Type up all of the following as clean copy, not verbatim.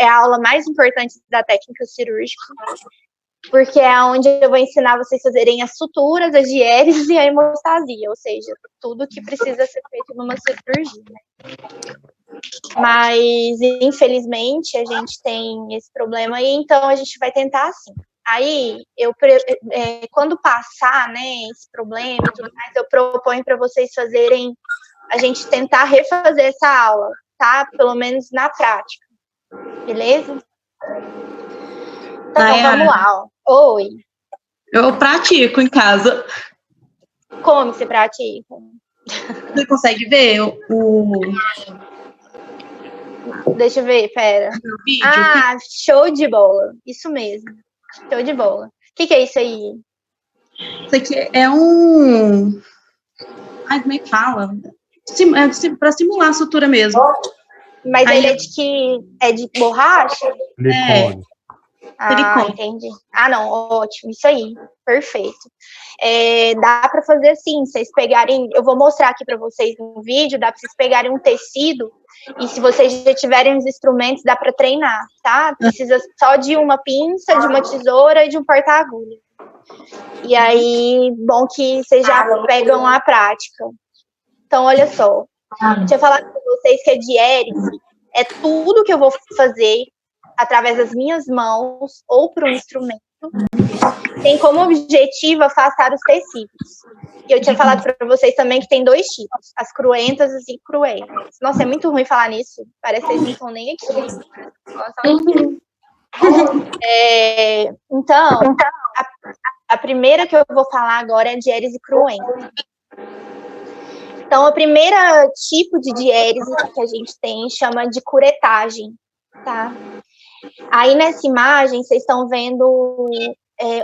é a aula mais importante da técnica cirúrgica, porque é onde eu vou ensinar vocês a fazerem as suturas, as diéreses e a hemostasia, ou seja, tudo que precisa ser feito numa cirurgia, né? Mas, infelizmente, a gente tem esse problema aí, então a gente vai tentar assim. Aí, quando passar, né, esse problema e tudo mais, eu proponho para vocês fazerem, a gente tentar refazer essa aula, tá? Pelo menos na prática, beleza? Então, vamos lá, ó. Oi. Eu pratico em casa. Como você pratica? Você consegue ver o... Deixa eu ver, pera. Vídeo? Ah, show de bola. Isso mesmo. Show de bola. O que é isso aí? Isso aqui é um... Ai, como é que fala? Para simular a sutura mesmo. Mas aí, ele é de que? É de borracha? Silicone. Ah, entendi. Ah, não, ótimo, isso aí, perfeito. Dá para fazer assim, vocês pegarem, eu vou mostrar aqui para vocês no vídeo, dá para vocês pegarem um tecido, e se vocês já tiverem os instrumentos, dá para treinar, tá? Precisa só de uma pinça, de uma tesoura e de um porta-agulha. E aí, bom que vocês já pegam a prática. Então, olha só, deixa eu falar com vocês que a diérese é tudo que eu vou fazer através das minhas mãos ou por um instrumento, tem como objetivo afastar os tecidos. E eu tinha falado para vocês também que tem 2 tipos, as cruentas e as incruentas. Nossa, é muito ruim falar nisso, parece que vocês não estão nem aqui. Então, a primeira que eu vou falar agora é a diérese cruenta. Então, a primeira tipo de diérese que a gente tem chama de curetagem, tá? Aí, nessa imagem, vocês estão vendo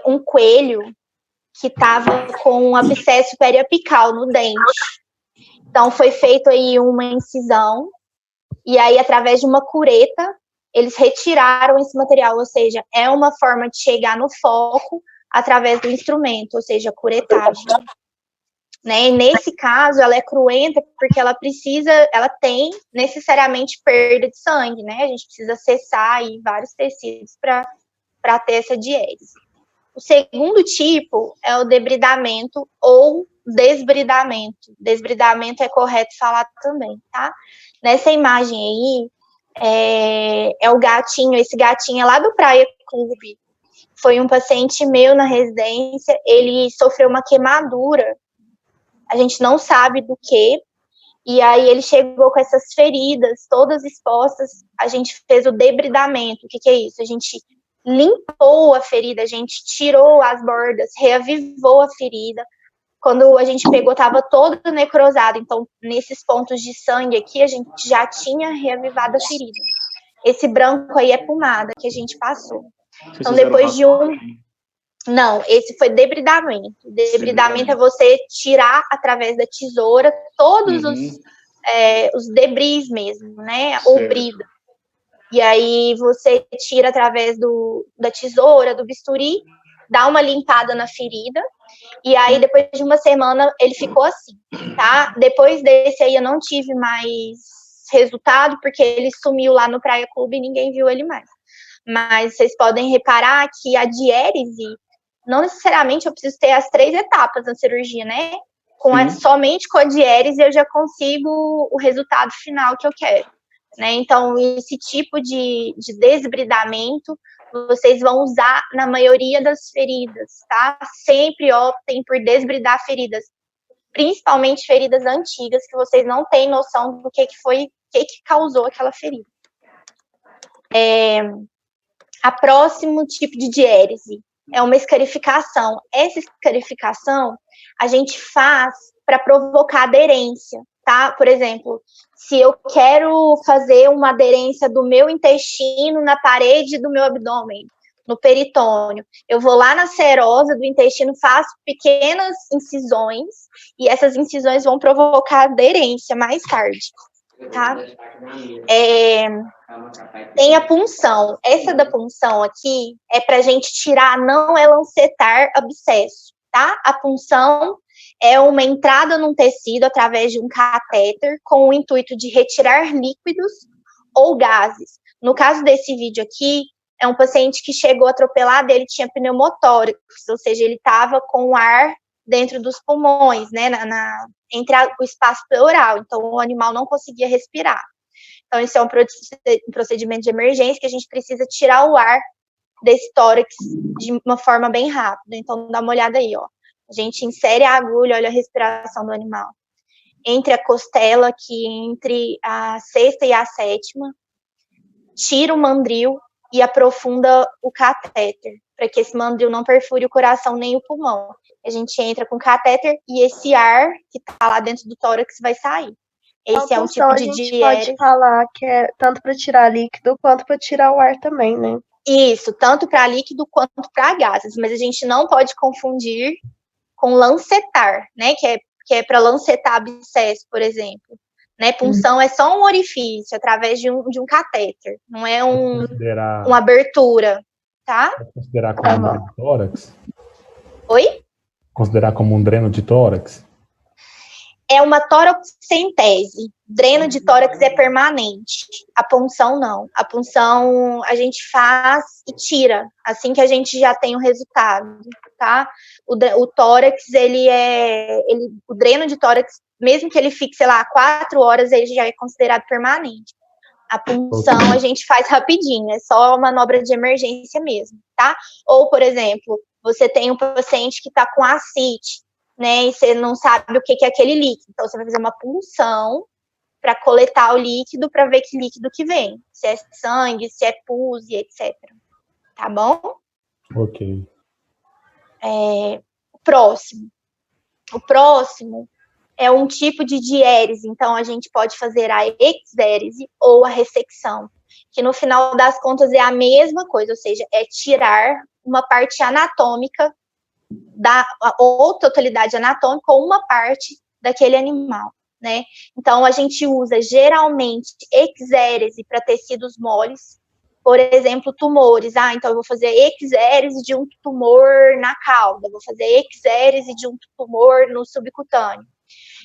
um coelho que estava com um abscesso periapical no dente. Então, foi feito aí uma incisão, e aí, através de uma cureta, eles retiraram esse material, ou seja, é uma forma de chegar no foco através do instrumento, ou seja, curetagem. Né? E nesse caso, ela é cruenta porque ela tem necessariamente perda de sangue, né? A gente precisa cessar aí vários tecidos para ter essa diérese. O segundo tipo é o debridamento ou desbridamento. Desbridamento é correto falar também, tá? Nessa imagem aí, é o gatinho, esse gatinho é lá do Praia Clube. Foi um paciente meu na residência, ele sofreu uma queimadura, a gente não sabe do que, e aí ele chegou com essas feridas todas expostas, a gente fez o debridamento. O que é isso? A gente limpou a ferida, a gente tirou as bordas, reavivou a ferida. Quando a gente pegou, estava todo necrosado, então nesses pontos de sangue aqui, a gente já tinha reavivado a ferida. Esse branco aí é pomada que a gente passou. Então, depois de Não, esse foi debridamento. Debridamento é você tirar através da tesoura todos os debris mesmo, né? Ou brida. E aí você tira através da tesoura, do bisturi, dá uma limpada na ferida, e aí depois de uma semana ele ficou assim, tá? Depois desse aí eu não tive mais resultado, porque ele sumiu lá no Praia Clube e ninguém viu ele mais. Mas vocês podem reparar que a diérese, não necessariamente eu preciso ter as 3 etapas na cirurgia, né? Somente com a diérese eu já consigo o resultado final que eu quero, né? Então, esse tipo de desbridamento vocês vão usar na maioria das feridas, tá? Sempre optem por desbridar feridas, principalmente feridas antigas, que vocês não têm noção do que foi, o que causou aquela ferida. A próximo tipo de diérese é uma escarificação. Essa escarificação a gente faz para provocar aderência, tá? Por exemplo, se eu quero fazer uma aderência do meu intestino na parede do meu abdômen, no peritônio, eu vou lá na serosa do intestino, faço pequenas incisões, e essas incisões vão provocar aderência mais tarde, tá? Tem a punção. Essa da punção aqui é para a gente tirar, não é lancetar abscesso, tá? A punção é uma entrada num tecido através de um catéter com o intuito de retirar líquidos ou gases. No caso desse vídeo aqui, é um paciente que chegou atropelado, ele tinha pneumotórax, ou seja, ele estava com o ar dentro dos pulmões, né, entre o espaço pleural, então o animal não conseguia respirar. Então, esse é um procedimento de emergência que a gente precisa tirar o ar desse tórax de uma forma bem rápida. Então, dá uma olhada aí, ó. A gente insere a agulha, olha a respiração do animal. Entre a costela, aqui entre a sexta e a sétima, tira o mandril e aprofunda o catéter, para que esse mandril não perfure o coração nem o pulmão. A gente entra com o catéter e esse ar que está lá dentro do tórax vai sair. Esse é um tipo de diérese. A gente pode falar que é tanto para tirar líquido quanto para tirar o ar também, né? Isso, tanto para líquido quanto para gases, mas a gente não pode confundir com lancetar, né? Que é para lancetar abscesso, por exemplo. Né? Punção é só um orifício através de um catéter, não é uma abertura, tá? Considerar como um dreno de tórax? Oi? Considerar como um dreno de tórax? É uma toracocentese. Dreno de tórax é permanente. A punção não. A punção a gente faz e tira, assim que a gente já tem o resultado, tá? O tórax, o dreno de tórax, mesmo que ele fique, sei lá, 4 horas, ele já é considerado permanente. A punção a gente faz rapidinho, é só manobra de emergência mesmo, tá? Ou, por exemplo, você tem um paciente que está com ascite, né, e você não sabe o que é aquele líquido, então você vai fazer uma punção para coletar o líquido, para ver que líquido que vem, se é sangue, se é pus e etc. Tá bom? Ok. O próximo é um tipo de diérese, então a gente pode fazer a exérese ou a ressecção, que no final das contas é a mesma coisa, ou seja, é tirar uma parte anatômica ou totalidade anatômica ou uma parte daquele animal, né? Então, a gente usa geralmente exérese para tecidos moles, por exemplo, tumores. Então eu vou fazer exérese de um tumor na cauda, vou fazer exérese de um tumor no subcutâneo.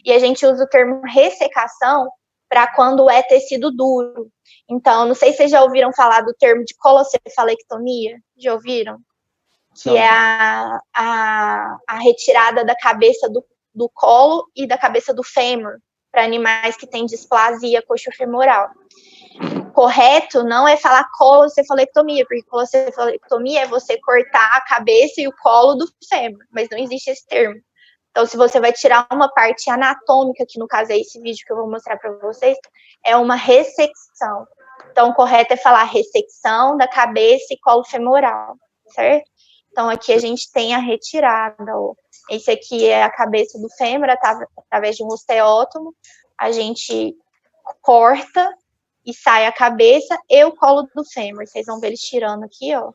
E a gente usa o termo ressecação para quando é tecido duro. Então, não sei se vocês já ouviram falar do termo de colossefalectomia, já ouviram? Que é a retirada da cabeça do colo e da cabeça do fêmur, para animais que têm displasia coxofemoral. Correto não é falar colossefalectomia, porque colossefalectomia é você cortar a cabeça e o colo do fêmur, mas não existe esse termo. Então, se você vai tirar uma parte anatômica, que no caso é esse vídeo que eu vou mostrar para vocês, é uma ressecção. Então, o correto é falar ressecção da cabeça e colo femoral, certo? Então, aqui a gente tem a retirada. Ó. Esse aqui é a cabeça do fêmur, através de um osteótomo. A gente corta e sai a cabeça e o colo do fêmur. Vocês vão ver eles tirando aqui, ó.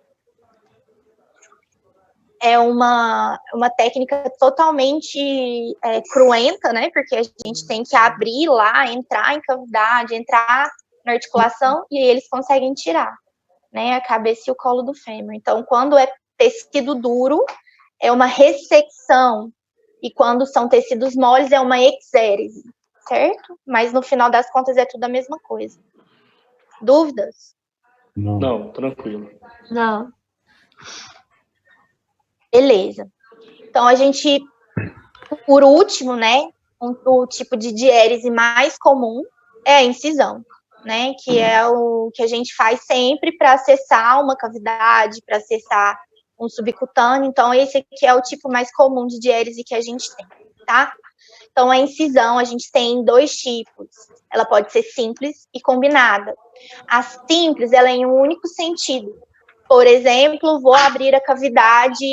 É uma técnica totalmente cruenta, né? Porque a gente tem que abrir lá, entrar em cavidade, entrar na articulação e eles conseguem tirar, né? A cabeça e o colo do fêmur. Então, quando é tecido duro, é uma ressecção. E quando são tecidos moles, é uma exérese, certo? Mas no final das contas é tudo a mesma coisa. Dúvidas? Não, tranquilo. Não. Beleza. Então, a gente, por último, né, o tipo de diérese mais comum é a incisão, né, que é o que a gente faz sempre para acessar uma cavidade, para acessar um subcutâneo. Então, esse aqui é o tipo mais comum de diérese que a gente tem, tá? Então, a incisão, a gente tem 2 tipos. Ela pode ser simples e combinada. A simples, ela é em um único sentido. Por exemplo, vou abrir a cavidade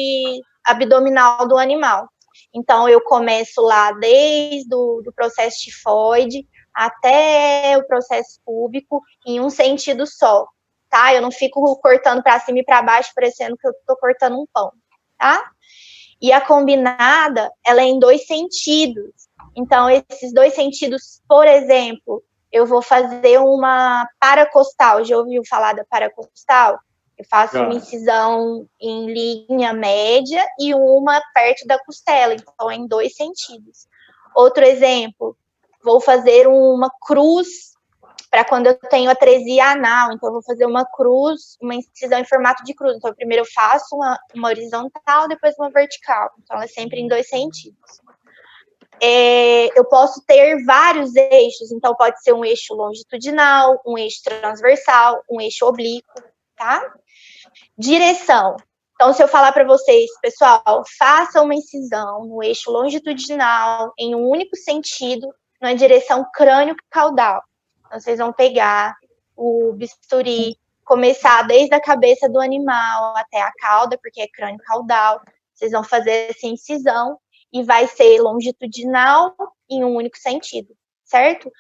abdominal do animal. Então, eu começo lá desde o processo tifoide até o processo púbico em um sentido só, tá? Eu não fico cortando para cima e para baixo, parecendo que eu estou cortando um pão, tá? E a combinada, ela é em 2 sentidos. Então, esses 2 sentidos, por exemplo, eu vou fazer uma paracostal. Já ouviu falar da paracostal? Eu faço uma incisão em linha média e uma perto da costela. Então, é em 2 sentidos. Outro exemplo, vou fazer uma cruz para quando eu tenho atresia anal, então eu vou fazer uma cruz, uma incisão em formato de cruz. Então, primeiro eu faço uma horizontal, depois uma vertical. Então, é sempre em 2 sentidos. Eu posso ter vários eixos, então pode ser um eixo longitudinal, um eixo transversal, um eixo oblíquo, tá? Direção. Então, se eu falar para vocês, pessoal, faça uma incisão no eixo longitudinal em um único sentido, na direção crânio-caudal. Então, vocês vão pegar o bisturi, começar desde a cabeça do animal até a cauda, porque é crânio-caudal. Vocês vão fazer essa incisão e vai ser longitudinal em um único sentido, certo?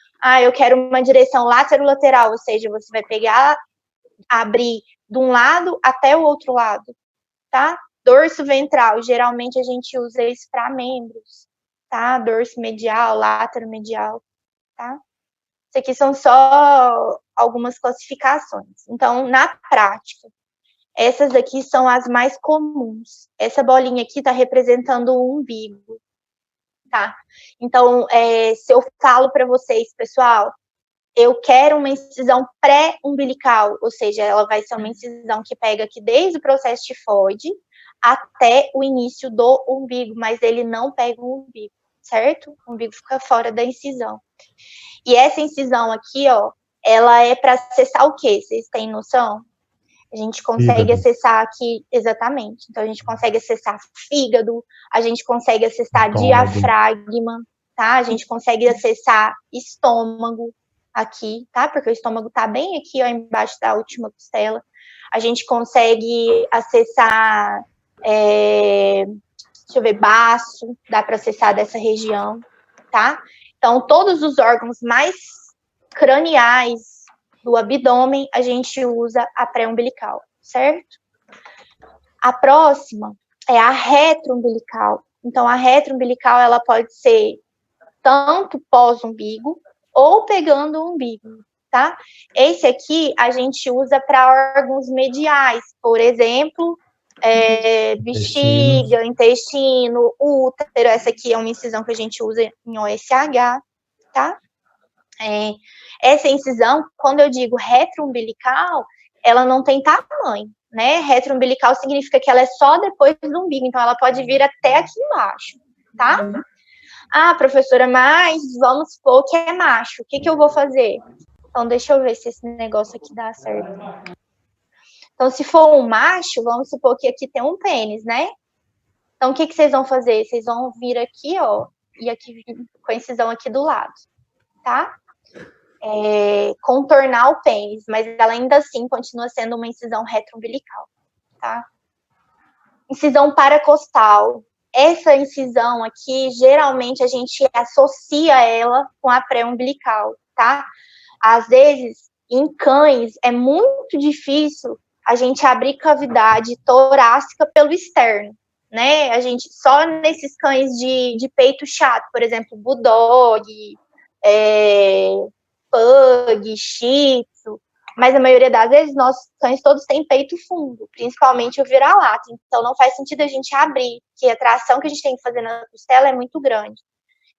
Eu quero uma direção lateral, ou seja, você vai pegar, abrir de um lado até o outro lado, tá? Dorso ventral, geralmente a gente usa isso para membros, tá? Dorso medial, látero medial, tá? Isso aqui são só algumas classificações. Então, na prática, essas aqui são as mais comuns. Essa bolinha aqui está representando o umbigo, tá? Então, se eu falo para vocês, pessoal, eu quero uma incisão pré-umbilical, ou seja, ela vai ser uma incisão que pega aqui desde o processo tifoide até o início do umbigo, mas ele não pega o umbigo, certo? O umbigo fica fora da incisão. E essa incisão aqui, ó, ela é para acessar o quê? Vocês têm noção? A gente consegue acessar aqui, exatamente. Então, a gente consegue acessar fígado, a gente consegue acessar diafragma, tá? A gente consegue acessar estômago aqui, tá? Porque o estômago tá bem aqui, ó, embaixo da última costela. A gente consegue acessar, deixa eu ver, baço, dá para acessar dessa região, tá? Então, todos os órgãos mais craniais do abdômen, a gente usa a pré-umbilical, certo? A próxima é a retroumbilical. Então, a retroumbilical, ela pode ser tanto pós-umbigo ou pegando o umbigo, tá? Esse aqui a gente usa para órgãos mediais, por exemplo, bexiga, intestino, útero. Essa aqui é uma incisão que a gente usa em OSH, tá? Essa incisão, quando eu digo retroumbilical, ela não tem tamanho, né? Retroumbilical significa que ela é só depois do umbigo, então ela pode vir até aqui embaixo, tá? Professora, mas vamos supor que é macho, o que eu vou fazer? Então, deixa eu ver se esse negócio aqui dá certo. Então, se for um macho, vamos supor que aqui tem um pênis, né? Então, o que vocês vão fazer? Vocês vão vir aqui, ó, e aqui com a incisão aqui do lado, tá? Contornar o pênis, mas ela ainda assim continua sendo uma incisão retroumbilical, tá? Incisão paracostal. Essa incisão aqui, geralmente a gente associa ela com a pré-umbilical, tá? Às vezes, em cães, é muito difícil a gente abrir cavidade torácica pelo externo, né? A gente, só nesses cães de peito chato, por exemplo, bulldog, pug, shih tzu, mas a maioria das vezes nossos cães todos têm peito fundo, principalmente o vira-lata, então não faz sentido a gente abrir, porque a tração que a gente tem que fazer na costela é muito grande.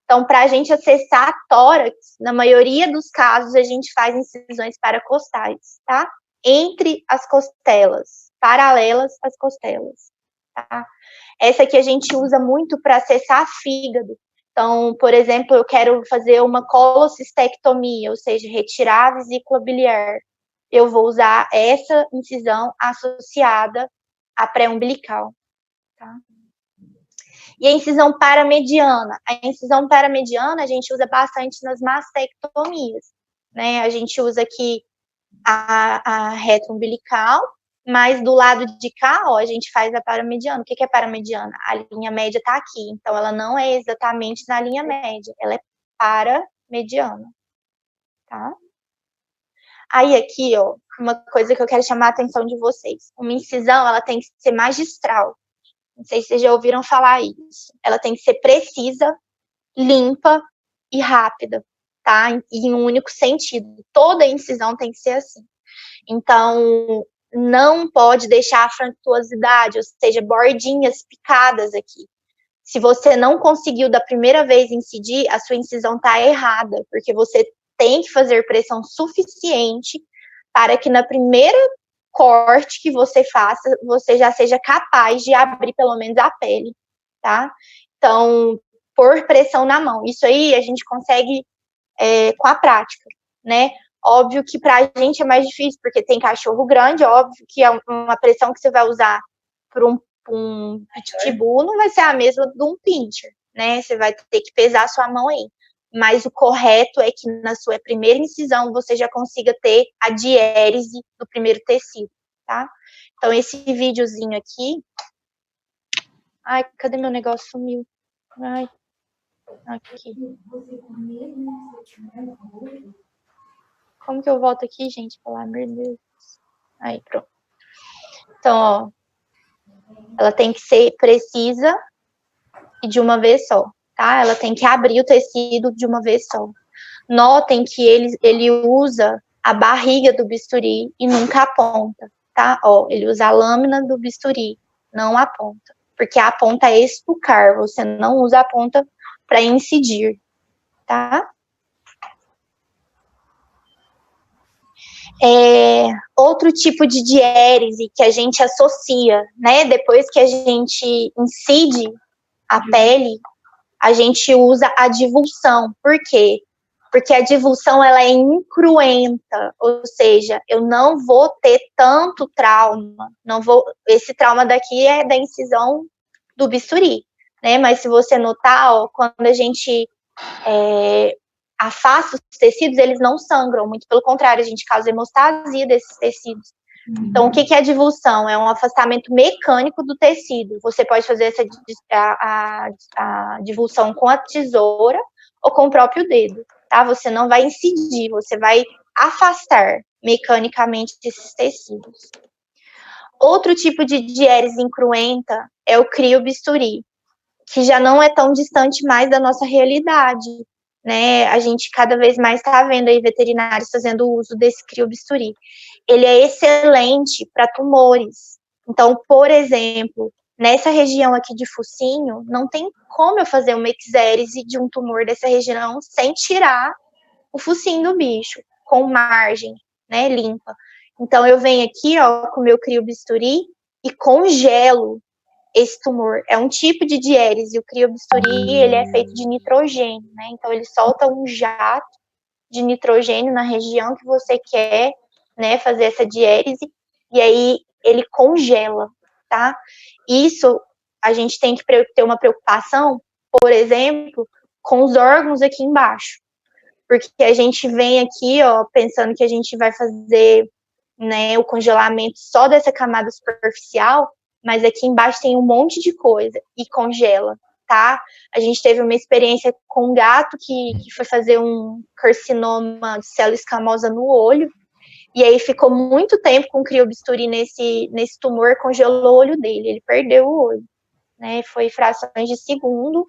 Então, para a gente acessar tórax, na maioria dos casos, a gente faz incisões paracostais, tá? Entre as costelas, paralelas às costelas, tá? Essa aqui a gente usa muito para acessar fígado. Então, por exemplo, eu quero fazer uma colocistectomia, ou seja, retirar a vesícula biliar. Eu vou usar essa incisão associada à pré-umbilical, tá? E a incisão paramediana. A incisão paramediana a gente usa bastante nas mastectomias, né? A gente usa aqui a retroumbilical, mas do lado de cá, ó, a gente faz a paramediana. O que é paramediana? A linha média tá aqui, então ela não é exatamente na linha média, ela é paramediana, tá? Aí aqui, ó, uma coisa que eu quero chamar a atenção de vocês. Uma incisão, ela tem que ser magistral. Não sei se vocês já ouviram falar isso. Ela tem que ser precisa, limpa e rápida, tá? E em um único sentido. Toda incisão tem que ser assim. Então, não pode deixar a frontuosidade, ou seja, bordinhas picadas aqui. Se você não conseguiu da primeira vez incidir, a sua incisão tá errada, porque você tem que fazer pressão suficiente para que na primeira corte que você faça, você já seja capaz de abrir pelo menos a pele, tá? Então, por pressão na mão. Isso aí a gente consegue com a prática, né? Óbvio que pra gente é mais difícil, porque tem cachorro grande, óbvio que é uma pressão que você vai usar para um pitbull não vai ser a mesma de um pincher, né? Você vai ter que pesar a sua mão aí. Mas o correto é que na sua primeira incisão você já consiga ter a diérese do primeiro tecido, tá? Então, esse videozinho aqui... Ai, cadê meu negócio? Sumiu. Ai, aqui. Como que eu volto aqui, gente? Pelo amor de Deus. Aí, pronto. Então, ó, ela tem que ser precisa e de uma vez só, tá? Ela tem que abrir o tecido de uma vez só. Notem que ele usa a barriga do bisturi e nunca a ponta, tá? Ó, ele usa a lâmina do bisturi, não a ponta. Porque a ponta é estucar, você não usa a ponta para incidir, tá? Outro tipo de diérese que a gente associa, né? Depois que a gente incide a pele, a gente usa a divulsão. Por quê? Porque a divulsão, ela é incruenta, ou seja, eu não vou ter tanto trauma, esse trauma daqui é da incisão do bisturi, né? Mas se você notar, ó, quando a gente afasta os tecidos, eles não sangram, muito pelo contrário, a gente causa hemostasia desses tecidos. Então, o que é a divulsão? É um afastamento mecânico do tecido. Você pode fazer a divulsão com a tesoura ou com o próprio dedo, tá? Você não vai incidir, você vai afastar mecanicamente esses tecidos. Outro tipo de diérese incruenta é o criobisturi, que já não é tão distante mais da nossa realidade, né? A gente cada vez mais está vendo aí veterinários fazendo uso desse criobisturi. Ele é excelente para tumores. Então, por exemplo, nessa região aqui de focinho, não tem como eu fazer uma exérese de um tumor dessa região sem tirar o focinho do bicho, com margem, né, limpa. Então, eu venho aqui, ó, com o meu criobisturi e congelo esse tumor. É um tipo de diérese. O criobisturi, ele é feito de nitrogênio, né? Então, ele solta um jato de nitrogênio na região que você quer, né, fazer essa diérese, e aí ele congela, tá? Isso, a gente tem que ter uma preocupação, por exemplo, com os órgãos aqui embaixo, porque a gente vem aqui, ó, pensando que a gente vai fazer, né, o congelamento só dessa camada superficial, mas aqui embaixo tem um monte de coisa e congela, tá? A gente teve uma experiência com um gato que foi fazer um carcinoma de célula escamosa no olho, e aí ficou muito tempo com criobisturi nesse tumor, congelou o olho dele, ele perdeu o olho, né? Foi frações de segundo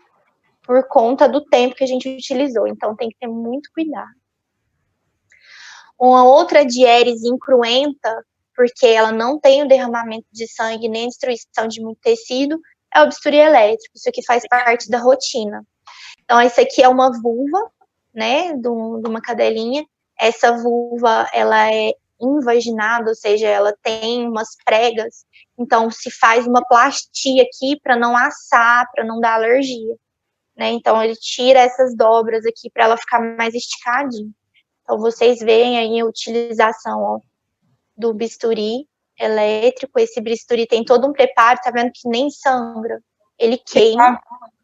por conta do tempo que a gente utilizou, então tem que ter muito cuidado. Uma outra diérese incruenta, porque ela não tem o derramamento de sangue nem destruição de muito tecido, é o bisturi elétrico. Isso aqui faz parte da rotina. Então, esse aqui é uma vulva, né, de uma cadelinha. Essa vulva, ela é invaginada, ou seja, ela tem umas pregas. Então, se faz uma plastia aqui para não assar, para não dar alergia, né? Então, ele tira essas dobras aqui para ela ficar mais esticadinha. Então, vocês veem aí a utilização, ó, do bisturi elétrico. Esse bisturi tem todo um preparo, tá vendo que nem sangra. Ele queima.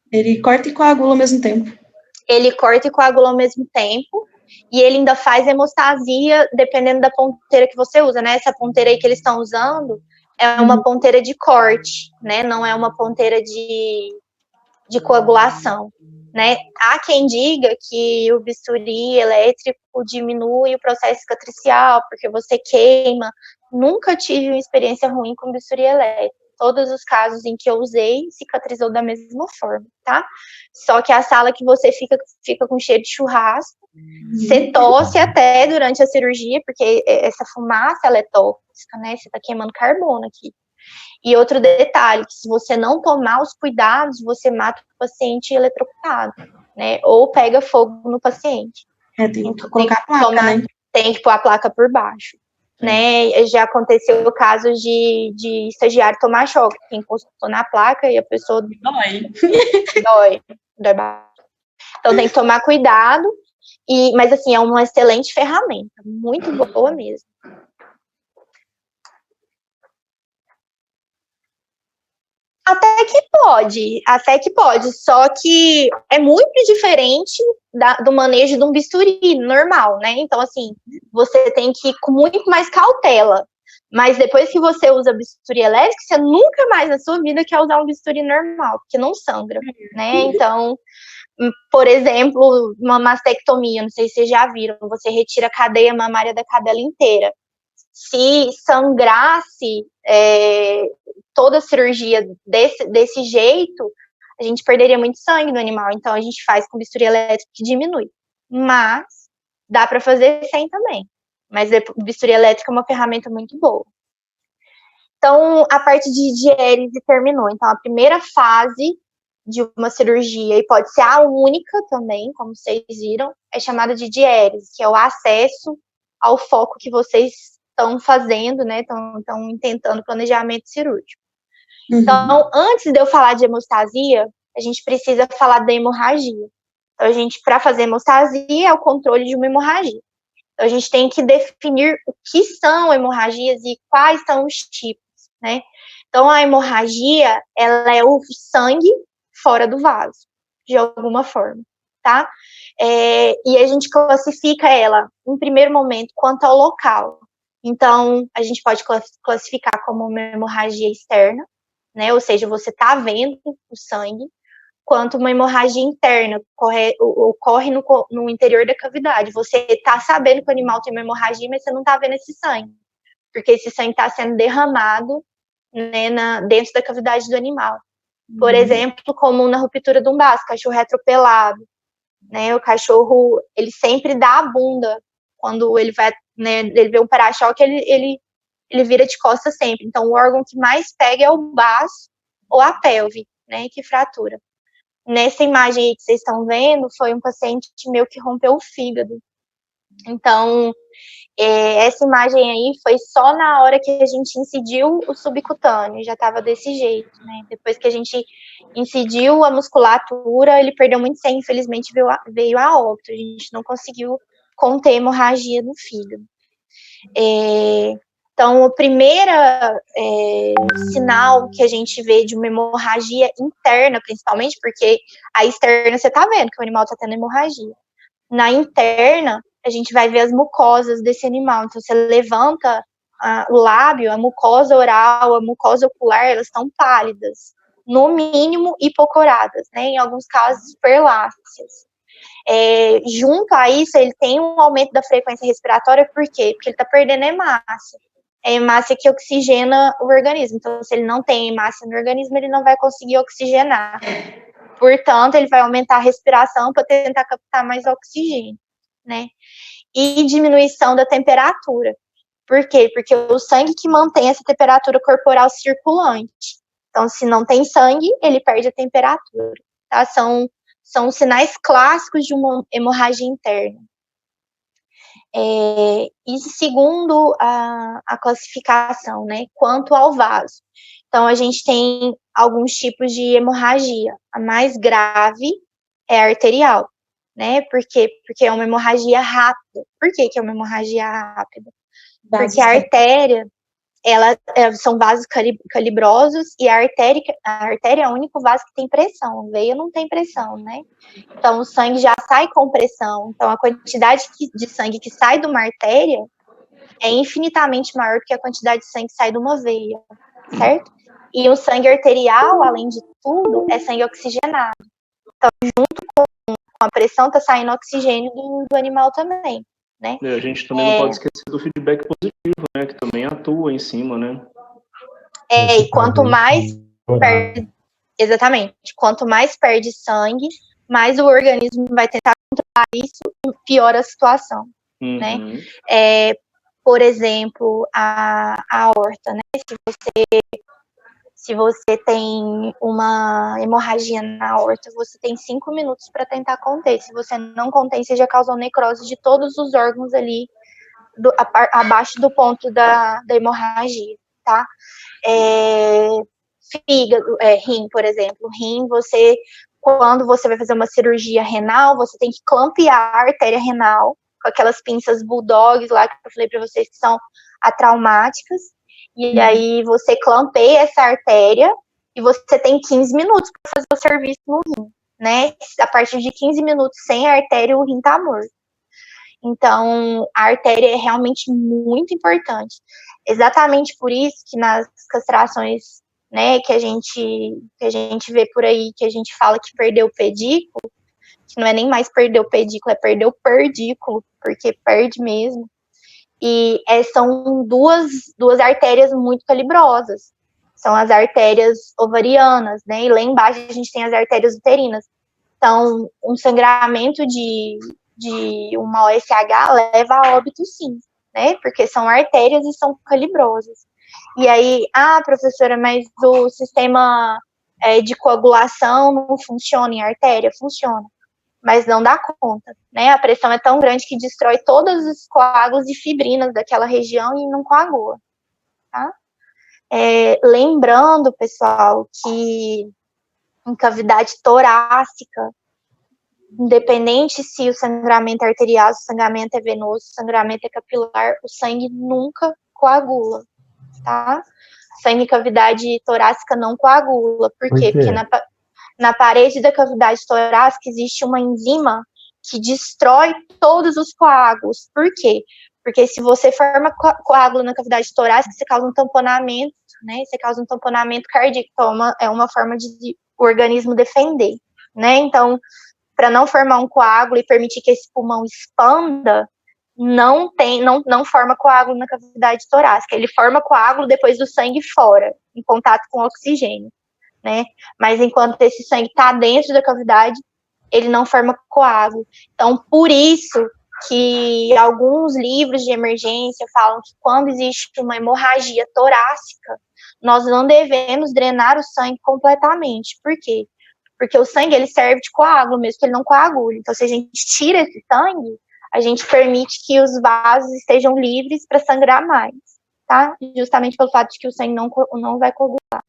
Ele corta e coagula ao mesmo tempo. Ele corta e coagula ao mesmo tempo. E ele ainda faz hemostasia, dependendo da ponteira que você usa, né? Essa ponteira aí que eles estão usando é uma ponteira de corte, né? Não é uma ponteira de coagulação, né? Há quem diga que o bisturi elétrico diminui o processo cicatricial, porque você queima. Nunca tive uma experiência ruim com bisturi elétrico. Todos os casos em que eu usei, cicatrizou da mesma forma, tá? Só que a sala que você fica com cheiro de churrasco, você tosse até durante a cirurgia, porque essa fumaça, ela é tóxica, né? Você tá queimando carbono aqui. E outro detalhe, que se você não tomar os cuidados, você mata o paciente eletrocutado, né? Ou pega fogo no paciente. Tem que colocar a placa, né? Tem que pôr a placa por baixo. Né? Já aconteceu casos de estagiário tomar choque, que encostou na placa e a pessoa dói bastante. Então tem que tomar cuidado, mas assim, é uma excelente ferramenta, muito boa mesmo. Até que pode, só que é muito diferente do manejo de um bisturi normal, né? Então, assim, você tem que ir com muito mais cautela. Mas depois que você usa bisturi elétrico, você nunca mais na sua vida quer usar um bisturi normal, porque não sangra, né? Então, por exemplo, uma mastectomia, não sei se vocês já viram, você retira a cadeia mamária da cadela inteira. Se sangrasse toda a cirurgia desse jeito, a gente perderia muito sangue no animal. Então, a gente faz com bisturi elétrico que diminui. Mas dá para fazer sem também. Mas o bisturi elétrico é uma ferramenta muito boa. Então, a parte de diérese terminou. Então, a primeira fase de uma cirurgia, e pode ser a única também, como vocês viram, é chamada de diérese, que é o acesso ao foco que vocês estão fazendo, né? Estão intentando planejamento cirúrgico. Então, antes de eu falar de hemostasia, a gente precisa falar da hemorragia. Então, para fazer hemostasia, é o controle de uma hemorragia. Então, a gente tem que definir o que são hemorragias e quais são os tipos, né? Então, a hemorragia, ela é o sangue fora do vaso, de alguma forma, tá? E a gente classifica ela, em primeiro momento, quanto ao local. Então, a gente pode classificar como uma hemorragia externa, né? Ou seja, você está vendo o sangue, quanto uma hemorragia interna, ocorre no interior da cavidade. Você está sabendo que o animal tem uma hemorragia, mas você não está vendo esse sangue, porque esse sangue está sendo derramado, né, dentro da cavidade do animal. Por exemplo, como na ruptura do umbigo, cachorro é atropelado, né? O cachorro, ele sempre dá a bunda quando ele vai, né, ele vê um para-choque, ele vira de costas sempre. Então, o órgão que mais pega é o baço ou a pelve, né, que fratura. Nessa imagem aí que vocês estão vendo, foi um paciente meu que rompeu o fígado. Então, essa imagem aí foi só na hora que a gente incidiu o subcutâneo, já estava desse jeito, né? Depois que a gente incidiu a musculatura, ele perdeu muito sangue, infelizmente veio a óbito, a gente não conseguiu conter hemorragia no fígado. Então, o primeiro sinal que a gente vê de uma hemorragia interna, principalmente, porque a externa você está vendo que o animal está tendo hemorragia. Na interna, a gente vai ver as mucosas desse animal. Então, você levanta o lábio, a mucosa oral, a mucosa ocular, elas estão pálidas, no mínimo hipocoradas, né? Em alguns casos, perláceas. Junto a isso, ele tem um aumento da frequência respiratória, por quê? Porque ele está perdendo hemácia. É hemácia que oxigena o organismo. Então, se ele não tem hemácia no organismo, ele não vai conseguir oxigenar. Portanto, ele vai aumentar a respiração para tentar captar mais oxigênio, né? E diminuição da temperatura. Por quê? Porque o sangue que mantém essa temperatura corporal circulante. Então, se não tem sangue, ele perde a temperatura, tá? São sinais clássicos de uma hemorragia interna. E segundo a classificação, né, quanto ao vaso. Então, a gente tem alguns tipos de hemorragia. A mais grave é a arterial, né? Por quê? Porque é uma hemorragia rápida. Por que é uma hemorragia rápida? Porque a artéria, são vasos calibrosos e a artéria é o único vaso que tem pressão. A veia não tem pressão, né? Então, o sangue já sai com pressão. Então, a quantidade de sangue que sai de uma artéria é infinitamente maior do que a quantidade de sangue que sai de uma veia, certo? E o sangue arterial, além de tudo, é sangue oxigenado. Então, junto com a pressão, está saindo oxigênio do animal também, né? A gente também não pode esquecer do feedback positivo, né? Que também atua em cima, né? E quanto mais perde, exatamente, quanto mais perde sangue, mais o organismo vai tentar controlar isso e piora a situação, né? Por exemplo, a aorta, né? Se você tem uma hemorragia na aorta, você tem 5 minutos para tentar conter. Se você não contém, você já causou necrose de todos os órgãos ali abaixo do ponto da hemorragia, tá? Fígado, rim, por exemplo. Rim, quando você vai fazer uma cirurgia renal, você tem que clampear a artéria renal com aquelas pinças bulldogs lá que eu falei para vocês que são atraumáticas. E aí você clampeia essa artéria e você tem 15 minutos para fazer o serviço no rim, né? A partir de 15 minutos sem a artéria, o rim tá morto. Então, a artéria é realmente muito importante. Exatamente por isso que nas castrações, né, que a gente vê por aí, que a gente fala que perdeu o pedículo, que não é nem mais perder o pedículo, é perder o perdículo, porque perde mesmo. E são duas artérias muito calibrosas. São as artérias ovarianas, né? E lá embaixo a gente tem as artérias uterinas. Então, um sangramento de uma OSH leva a óbito, sim, né? Porque são artérias e são calibrosas. E aí, professora, mas o sistema de coagulação não funciona em artéria? Funciona. Mas não dá conta, né? A pressão é tão grande que destrói todos os coágulos e fibrinas daquela região e não coagula, tá? Lembrando, pessoal, que em cavidade torácica, independente se o sangramento é arterial, se o sangramento é venoso, se o sangramento é capilar, o sangue nunca coagula, tá? Sangue em cavidade torácica não coagula. Por quê? Porque na parede da cavidade torácica existe uma enzima que destrói todos os coágulos. Por quê? Porque se você forma coágulo na cavidade torácica, você causa um tamponamento, né? Você causa um tamponamento cardíaco. Então, é uma forma de o organismo defender, né? Então, para não formar um coágulo e permitir que esse pulmão expanda, não forma coágulo na cavidade torácica. Ele forma coágulo depois do sangue fora, em contato com o oxigênio, né? Mas enquanto esse sangue está dentro da cavidade, ele não forma coágulo. Então, por isso que alguns livros de emergência falam que quando existe uma hemorragia torácica, nós não devemos drenar o sangue completamente. Por quê? Porque o sangue, ele serve de coágulo, mesmo que ele não coagule. Então, se a gente tira esse sangue, a gente permite que os vasos estejam livres para sangrar mais, tá? Justamente pelo fato de que o sangue não vai coagular.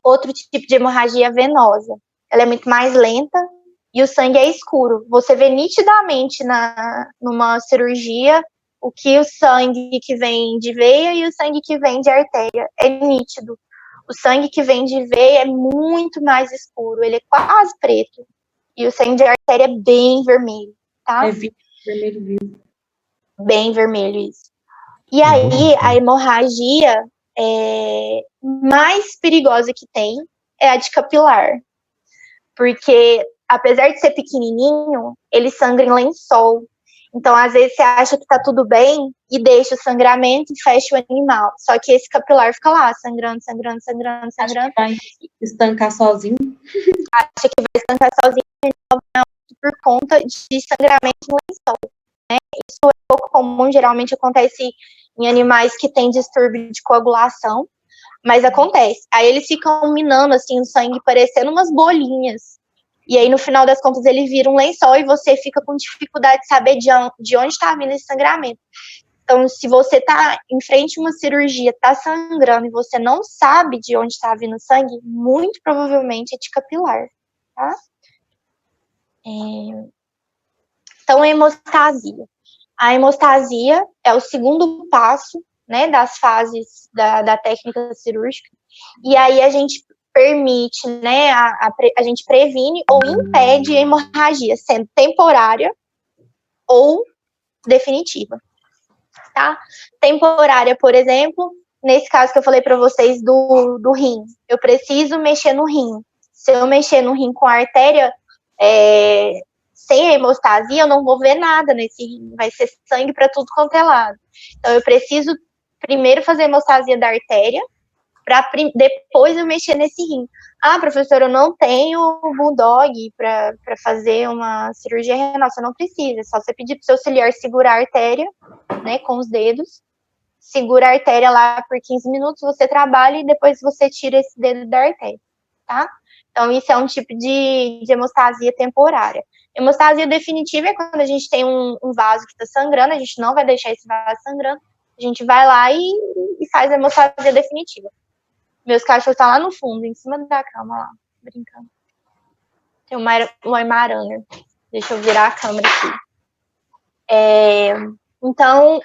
Outro tipo de hemorragia venosa. Ela é muito mais lenta e o sangue é escuro. Você vê nitidamente numa cirurgia o que o sangue que vem de veia e o sangue que vem de artéria. É nítido. O sangue que vem de veia é muito mais escuro, ele é quase preto. E o sangue de artéria é bem vermelho, tá? É vermelho vivo. Bem vermelho, isso. E aí, a hemorragia mais perigosa que tem é a de capilar. Porque, apesar de ser pequenininho, ele sangra em lençol. Então, às vezes, você acha que tá tudo bem e deixa o sangramento e fecha o animal. Só que esse capilar fica lá, sangrando. Acha que vai estancar sozinho. Acha que vai estancar sozinho por conta de sangramento no lençol, né? Isso é pouco comum, geralmente acontece em animais que têm distúrbio de coagulação, mas acontece. Aí eles ficam minando, assim, o sangue parecendo umas bolinhas. E aí, no final das contas, ele vira um lençol e você fica com dificuldade de saber de onde está vindo esse sangramento. Então, se você está em frente a uma cirurgia, está sangrando e você não sabe de onde está vindo o sangue, muito provavelmente é de capilar, tá? Então, a hemostasia. A hemostasia é o segundo passo, né, das fases da técnica cirúrgica. E aí a gente permite, né, a gente previne ou impede a hemorragia, sendo temporária ou definitiva, tá? Temporária, por exemplo, nesse caso que eu falei para vocês do rim, eu preciso mexer no rim. Se eu mexer no rim com a artéria sem a hemostasia, eu não vou ver nada nesse rim, vai ser sangue para tudo quanto é lado. Então, eu preciso primeiro fazer a hemostasia da artéria, para depois eu mexer nesse rim. Professora, eu não tenho bulldog para fazer uma cirurgia renal. Você não precisa, é só você pedir para o seu auxiliar segurar a artéria, né, com os dedos, segura a artéria lá por 15 minutos, você trabalha e depois você tira esse dedo da artéria, tá? Então, isso é um tipo de hemostasia temporária. Hemostasia definitiva é quando a gente tem um vaso que está sangrando, a gente não vai deixar esse vaso sangrando, a gente vai lá e faz a hemostasia definitiva. Meus cachorros estão lá no fundo, em cima da cama, lá, brincando. Tem uma aranha. Deixa eu virar a câmera aqui. Então,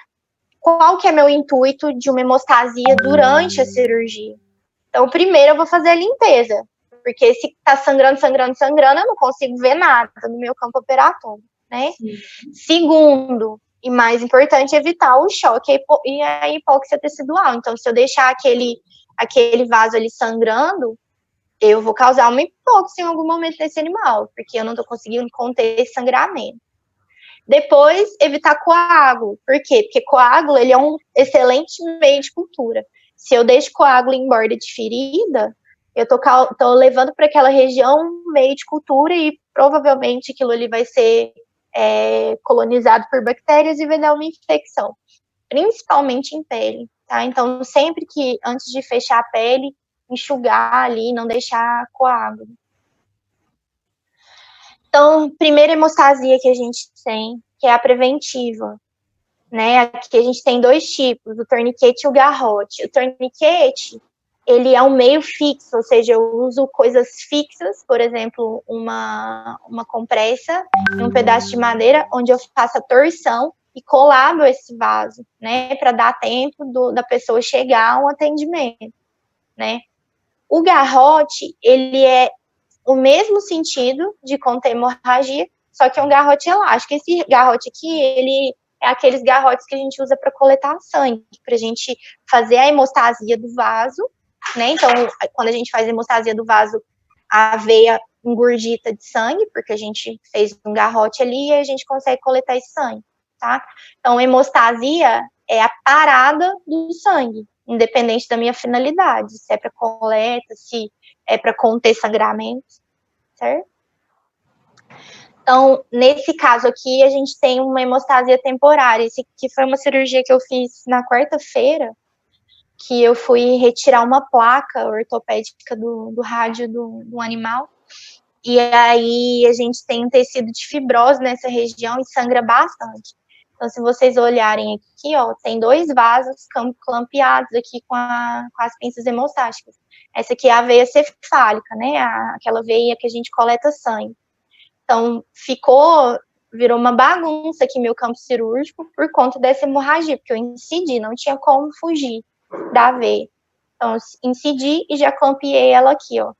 qual que é meu intuito de uma hemostasia durante a cirurgia? Então, primeiro eu vou fazer a limpeza, porque se tá sangrando, eu não consigo ver nada no meu campo operatório, né? Sim. Segundo, e mais importante, evitar o choque e a hipóxia tecidual. Então, se eu deixar aquele vaso ali sangrando, eu vou causar uma hipóxia em algum momento nesse animal, porque eu não tô conseguindo conter esse sangramento. Depois, evitar coágulo. Por quê? Porque coágulo, ele é um excelente meio de cultura. Se eu deixo coágulo em borda de ferida, eu tô levando para aquela região meio de cultura e provavelmente aquilo ali vai ser colonizado por bactérias e vai dar uma infecção, principalmente em pele, tá? Então, sempre que, antes de fechar a pele, enxugar ali, não deixar coágulo. Então, primeira hemostasia que a gente tem, que é a preventiva, né? Aqui a gente tem dois tipos, o torniquete e o garrote. O torniquete, ele é um meio fixo, ou seja, eu uso coisas fixas, por exemplo, uma compressa e um pedaço de madeira, onde eu faço a torção e colabo esse vaso, né? Para dar tempo da pessoa chegar a um atendimento, né? O garrote, ele é o mesmo sentido de conter hemorragia, só que é um garrote elástico. Esse garrote aqui, ele é aqueles garrotes que a gente usa para coletar sangue, para a gente fazer a hemostasia do vaso, né? Então, quando a gente faz a hemostasia do vaso, a veia engurgita de sangue, porque a gente fez um garrote ali e a gente consegue coletar esse sangue, tá? Então, hemostasia é a parada do sangue, independente da minha finalidade, se é para coleta, se é para conter sangramento, certo? Então, nesse caso aqui, a gente tem uma hemostasia temporária. Esse aqui foi uma cirurgia que eu fiz na quarta-feira, que eu fui retirar uma placa ortopédica do rádio do animal. E aí, a gente tem um tecido de fibrose nessa região e sangra bastante. Então, se vocês olharem aqui, ó, tem dois vasos clampeados aqui com as pinças hemostáticas. Essa aqui é a veia cefálica, né? Aquela veia que a gente coleta sangue. Então, virou uma bagunça aqui meu campo cirúrgico por conta dessa hemorragia, porque eu incidi, não tinha como fugir da veia. Então, incidi e já clampeei ela aqui, ó.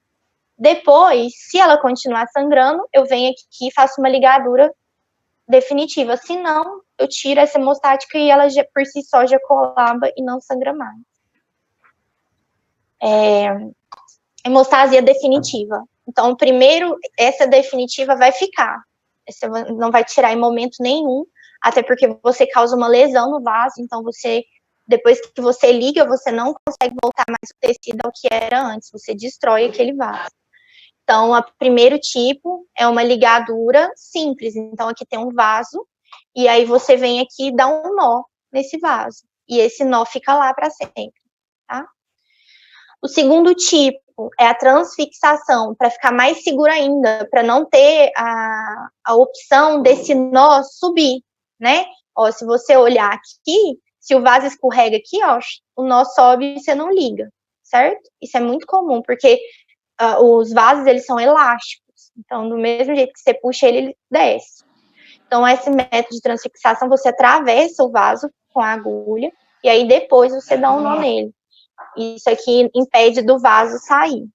Depois, se ela continuar sangrando, eu venho aqui e faço uma ligadura definitiva. Se não, eu tiro essa hemostática e ela já, por si só, já colaba e não sangra mais. Hemostasia definitiva. Então, primeiro, essa definitiva vai ficar. Você não vai tirar em momento nenhum, até porque você causa uma lesão no vaso, então depois que você liga, você não consegue voltar mais o tecido ao que era antes, você destrói aquele vaso. Então, o primeiro tipo é uma ligadura simples. Então, aqui tem um vaso, e aí você vem aqui e dá um nó nesse vaso. E esse nó fica lá para sempre, tá? O segundo tipo é a transfixação, para ficar mais seguro ainda, para não ter a opção desse nó subir, né? Ó, se você olhar aqui, se o vaso escorrega aqui, ó, o nó sobe e você não liga, certo? Isso é muito comum, porque os vasos, eles são elásticos. Então, do mesmo jeito que você puxa ele desce. Então, esse método de transfixação, você atravessa o vaso com a agulha, e aí depois você dá um nó nele. Isso aqui impede do vaso sair.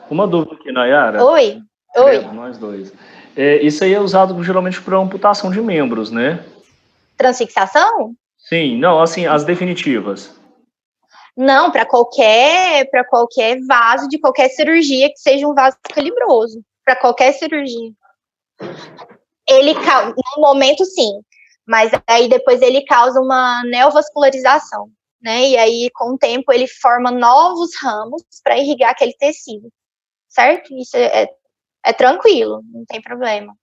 Uma dúvida aqui, Nayara. Oi. Nós dois. Isso aí é usado geralmente para amputação de membros, né? Transfixação? Sim, não, assim, as definitivas. Não, para qualquer vaso de qualquer cirurgia que seja um vaso calibroso. Para qualquer cirurgia. No momento, sim. Mas aí depois ele causa uma neovascularização, né? E aí, com o tempo, ele forma novos ramos para irrigar aquele tecido, certo? Isso é tranquilo, não tem problema.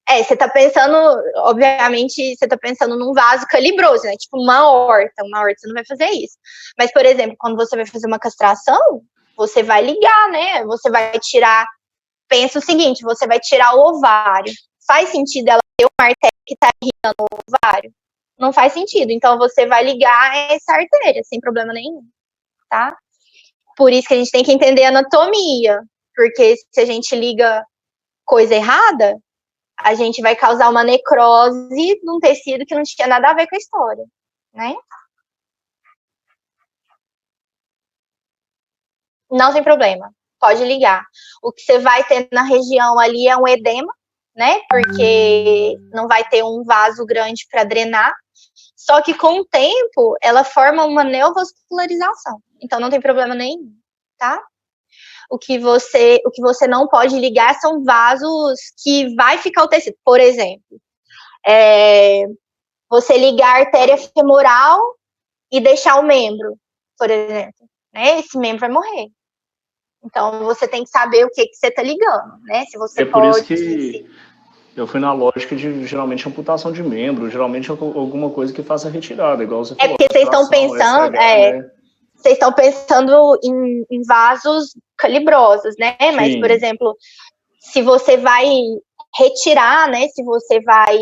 Você tá pensando, obviamente, você tá pensando num vaso calibroso, né? Tipo uma horta você não vai fazer isso. Mas, por exemplo, quando você vai fazer uma castração, você vai ligar, né? Você vai tirar, pensa o seguinte, você vai tirar o ovário. Faz sentido ela ter uma artéria que tá irrigando o ovário? Não faz sentido. Então, você vai ligar essa artéria, sem problema nenhum, tá? Por isso que a gente tem que entender a anatomia. Porque se a gente liga coisa errada, a gente vai causar uma necrose num tecido que não tinha nada a ver com a história, né? Não tem problema, pode ligar. O que você vai ter na região ali é um edema, né? Porque não vai ter um vaso grande para drenar. Só que com o tempo, ela forma uma neovascularização. Então não tem problema nenhum, tá? O que você não pode ligar são vasos que vai ficar o tecido. Por exemplo, você ligar a artéria femoral e deixar o membro, por exemplo, né? Esse membro vai morrer. Então, você tem que saber o que você está ligando, né? Se você por pode... isso que eu fui na lógica de, geralmente, amputação de membro, geralmente alguma coisa que faça retirada, igual você falou. Porque vocês estão pensando... né? Vocês estão pensando em vasos calibrosos, né? Sim. Mas, por exemplo, se você vai retirar, né? Se você vai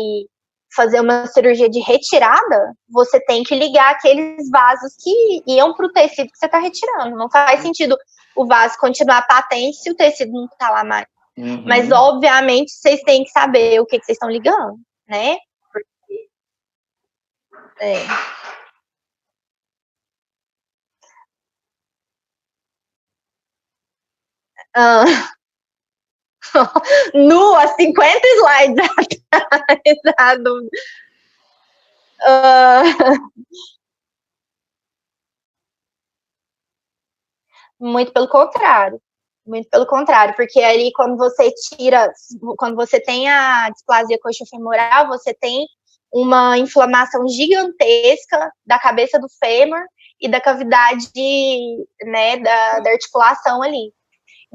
fazer uma cirurgia de retirada, você tem que ligar aqueles vasos que iam para o tecido que você está retirando. Não faz sentido o vaso continuar patente se o tecido não está lá mais. Uhum. Mas, obviamente, vocês têm que saber o que vocês estão ligando, né? Porque... Nua, 50 slides atrás. Muito pelo contrário, porque ali quando você tem a displasia coxofemoral, você tem uma inflamação gigantesca da cabeça do fêmur e da cavidade, né, da articulação ali.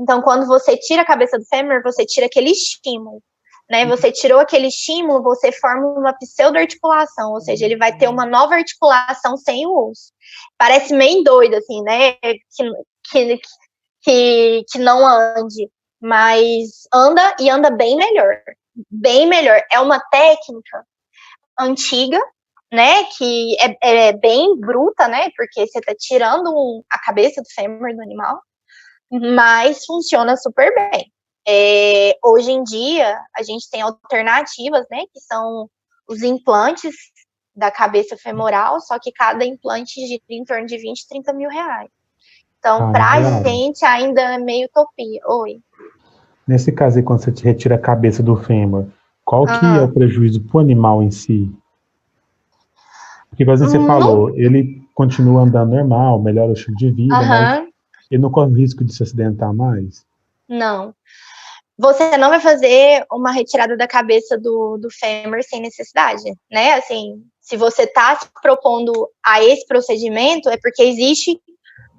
Então, quando você tira a cabeça do fêmur, você tira aquele estímulo, né? Você tirou aquele estímulo, você forma uma pseudoarticulação, ou seja, ele vai ter uma nova articulação sem o osso. Parece meio doido, assim, né? Que não ande, mas anda e anda bem melhor. Bem melhor. É uma técnica antiga, né? Que é bem bruta, né? Porque você tá tirando a cabeça do fêmur do animal, mas funciona super bem. Hoje em dia, a gente tem alternativas, né, que são os implantes da cabeça femoral, só que cada implante gira em torno de 20, 30 mil reais. Então, pra gente, ainda é meio utopia. Oi. Nesse caso aí, quando você retira a cabeça do fêmur, qual que é o prejuízo pro animal em si? Porque, como você falou, ele continua andando normal, melhora o estilo de vida, mas ele não corre o risco de se acidentar mais? Não. Você não vai fazer uma retirada da cabeça do fêmur sem necessidade, né? Assim, se você está se propondo a esse procedimento, é porque existe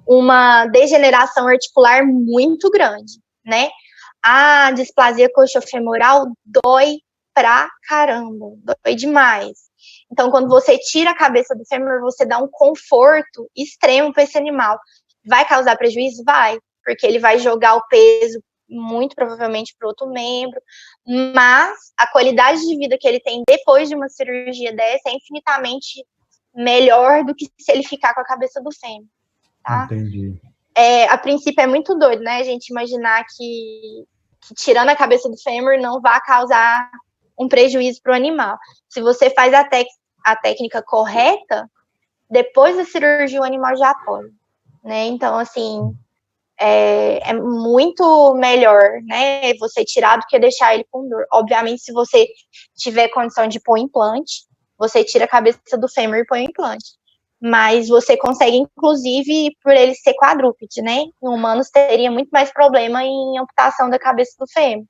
uma degeneração articular muito grande, né? A displasia coxofemoral dói pra caramba, dói demais. Então, quando você tira a cabeça do fêmur, você dá um conforto extremo para esse animal. Vai causar prejuízo? Vai, porque ele vai jogar o peso muito provavelmente para outro membro, mas a qualidade de vida que ele tem depois de uma cirurgia dessa é infinitamente melhor do que se ele ficar com a cabeça do fêmur, tá? Entendi. A princípio é muito doido, né, a gente imaginar que tirando a cabeça do fêmur não vai causar um prejuízo para o animal. Se você faz a técnica correta, depois da cirurgia o animal já pode, né? Então, assim, é muito melhor, né, você tirar do que deixar ele com dor. Obviamente, se você tiver condição de pôr implante, você tira a cabeça do fêmur e põe o implante. Mas você consegue, inclusive, por ele ser quadrúpede, né? Em humanos teria muito mais problema em amputação da cabeça do fêmur.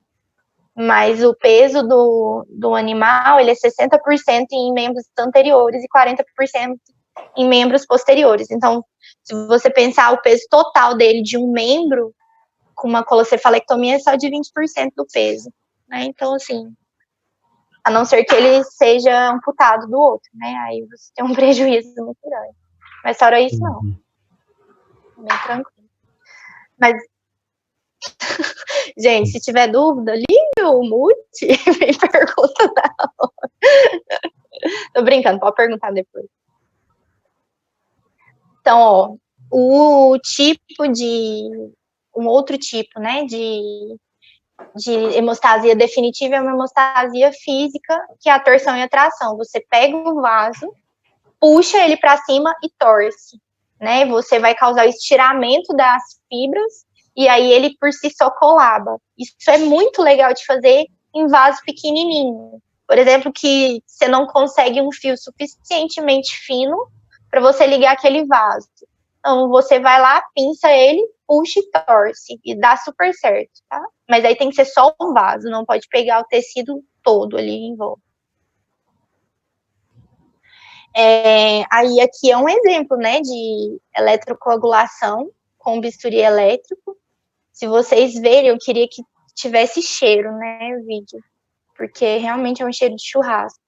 Mas o peso do animal, ele é 60% em membros anteriores e 40% em membros posteriores. Então, se você pensar o peso total dele de um membro, com uma coloscefalectomia é só de 20% do peso, né? Então, assim, A não ser que ele seja amputado do outro, né? Aí você tem um prejuízo muito grande. Mas fora isso, não. Bem tranquilo. Mas, gente, se tiver dúvida, liga o mute e me pergunta na hora. Tô brincando, pode perguntar depois. Então, ó, um outro tipo, né, de hemostasia definitiva é uma hemostasia física, que é a torção e a tração. Você pega o vaso, puxa ele para cima e torce, né? Você vai causar o estiramento das fibras e aí ele por si só colaba. Isso é muito legal de fazer em vaso pequenininho. Por exemplo, que você não consegue um fio suficientemente fino para você ligar aquele vaso. Então, você vai lá, pinça ele, puxa e torce, e dá super certo, tá? Mas aí tem que ser só o vaso, não pode pegar o tecido todo ali em volta. Aí aqui é um exemplo, né, de eletrocoagulação com bisturi elétrico. Se vocês verem, eu queria que tivesse cheiro, né, o vídeo, porque realmente é um cheiro de churrasco.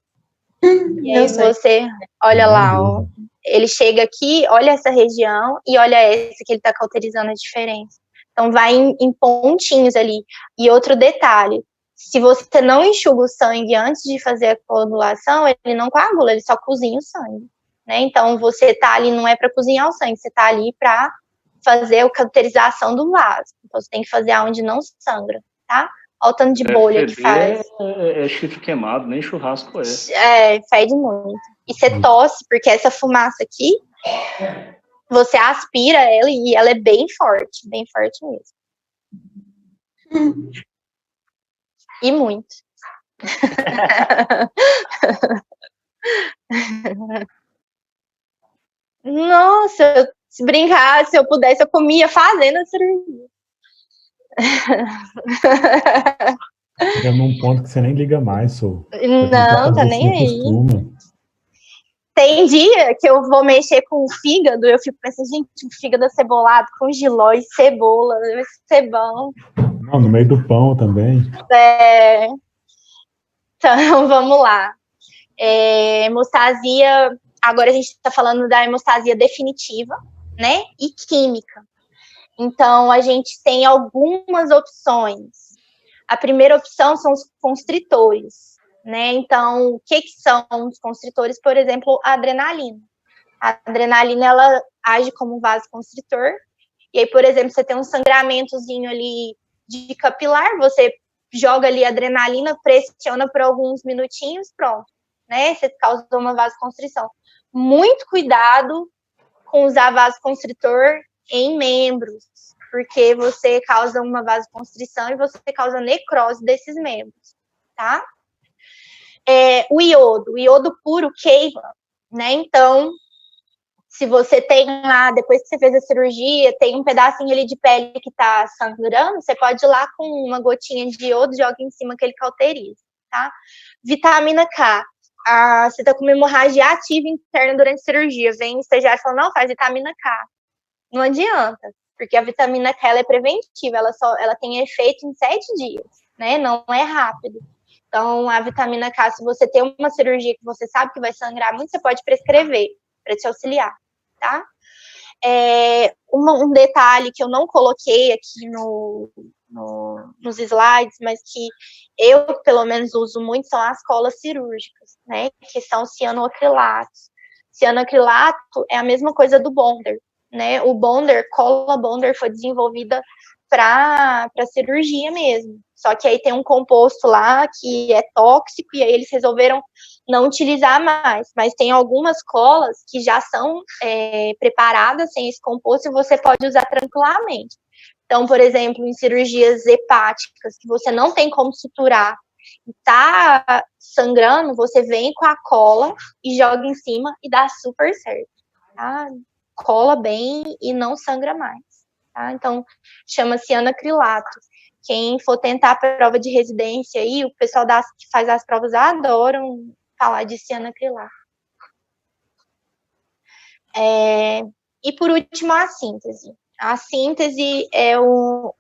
E aí você olha lá, ó, ele chega aqui, olha essa região e olha essa que ele está cauterizando a diferença. Então vai em pontinhos ali. E outro detalhe, se você não enxuga o sangue antes de fazer a coagulação, ele não coagula, ele só cozinha o sangue, né? Então você tá ali, não é para cozinhar o sangue, você tá ali para fazer a cauterização do vaso. Então você tem que fazer aonde não sangra, tá? Olha o tanto de bolha que faz. É chifre queimado, nem churrasco é. Fede muito. E você tosse, porque essa fumaça aqui, você aspira ela e ela é bem forte mesmo. E muito. Nossa, se brincar, se eu pudesse, eu comia fazendo a cirurgia. É num ponto que você nem liga mais, Sou. Não, tá nem aí. Tem dia que eu vou mexer com o fígado, eu fico pensando, gente, um fígado acebolado com giló e cebola, vai ser bom. Não, no meio do pão também. Então, vamos lá. Hemostasia, agora a gente está falando da hemostasia definitiva, né, e química. Então, a gente tem algumas opções. A primeira opção são os constritores, né? Então, o que são os constritores? Por exemplo, a adrenalina. A adrenalina, ela age como um vasoconstritor. E aí, por exemplo, você tem um sangramentozinho ali de capilar, você joga ali a adrenalina, pressiona por alguns minutinhos, pronto, né? Você causa uma vasoconstrição. Muito cuidado com usar vasoconstritor em membros, porque você causa uma vasoconstrição e você causa necrose desses membros, tá? O iodo puro queima, né? Então, se você tem lá, depois que você fez a cirurgia, tem um pedacinho ali de pele que tá sangrando, você pode ir lá com uma gotinha de iodo, joga em cima que ele cauteriza, tá? Vitamina K. Você tá com uma hemorragia ativa interna durante a cirurgia, vem o estagiário e fala, não, faz vitamina K. Não adianta, porque a vitamina K ela é preventiva, ela tem efeito em 7 dias, né? Não é rápido. Então, a vitamina K, se você tem uma cirurgia que você sabe que vai sangrar muito, você pode prescrever para te auxiliar, tá? Um detalhe que eu não coloquei aqui nos slides, mas que eu, pelo menos, uso muito, são as colas cirúrgicas, né? Que são cianoacrilatos. Cianoacrilato é a mesma coisa do Bonder, né? O Bonder, cola Bonder, foi desenvolvida para cirurgia mesmo. Só que aí tem um composto lá que é tóxico e aí eles resolveram não utilizar mais. Mas tem algumas colas que já são preparadas sem esse composto e você pode usar tranquilamente. Então, por exemplo, em cirurgias hepáticas que você não tem como suturar e tá sangrando, você vem com a cola e joga em cima e dá super certo, tá? Cola bem e não sangra mais, tá? Então, chama cianoacrilato. Quem for tentar a prova de residência aí, o pessoal que faz as provas adoram falar de cianoacrilato. E por último, a síntese. A síntese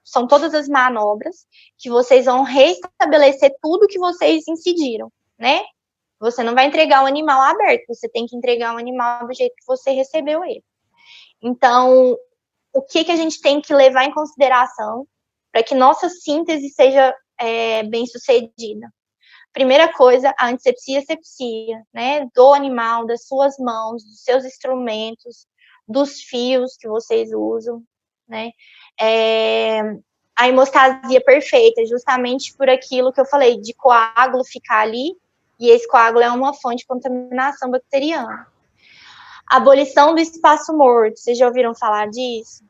são todas as manobras que vocês vão restabelecer tudo que vocês incidiram, né? Você não vai entregar o animal aberto, você tem que entregar o animal do jeito que você recebeu ele. Então, o que a gente tem que levar em consideração para que nossa síntese seja bem sucedida? Primeira coisa, a antisepsia e asepsia, né? Do animal, das suas mãos, dos seus instrumentos, dos fios que vocês usam, né? A hemostasia perfeita, justamente por aquilo que eu falei, de coágulo ficar ali, e esse coágulo é uma fonte de contaminação bacteriana. Abolição do espaço morto, vocês já ouviram falar disso?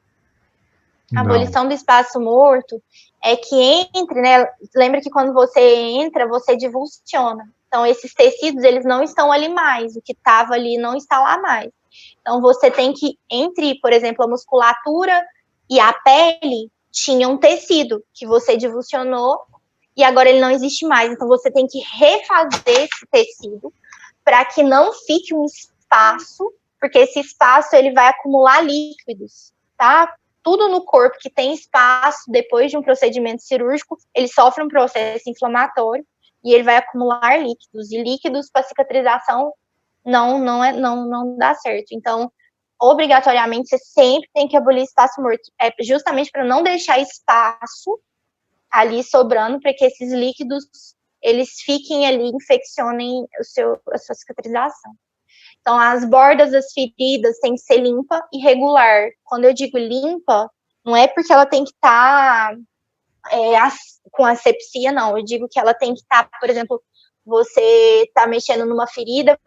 A abolição do espaço morto é que entre, né? Lembra que quando você entra, você divulsiona. Então, esses tecidos, eles não estão ali mais, o que estava ali não está lá mais. Então, você tem que, entre, por exemplo, a musculatura e a pele, tinha um tecido que você divulsionou e agora ele não existe mais. Então, você tem que refazer esse tecido para que não fique um espaço, porque esse espaço ele vai acumular líquidos, tá? Tudo no corpo que tem espaço depois de um procedimento cirúrgico, ele sofre um processo inflamatório e ele vai acumular líquidos. E líquidos para cicatrização não dá certo. Então, obrigatoriamente, você sempre tem que abolir espaço morto. É justamente para não deixar espaço ali sobrando, para que esses líquidos eles fiquem ali, infeccionem a sua cicatrização. Então, as bordas das feridas têm que ser limpa e regular. Quando eu digo limpa, não é porque ela tem que estar com asepsia, não. Eu digo que ela tem que estar, por exemplo, você está mexendo numa ferida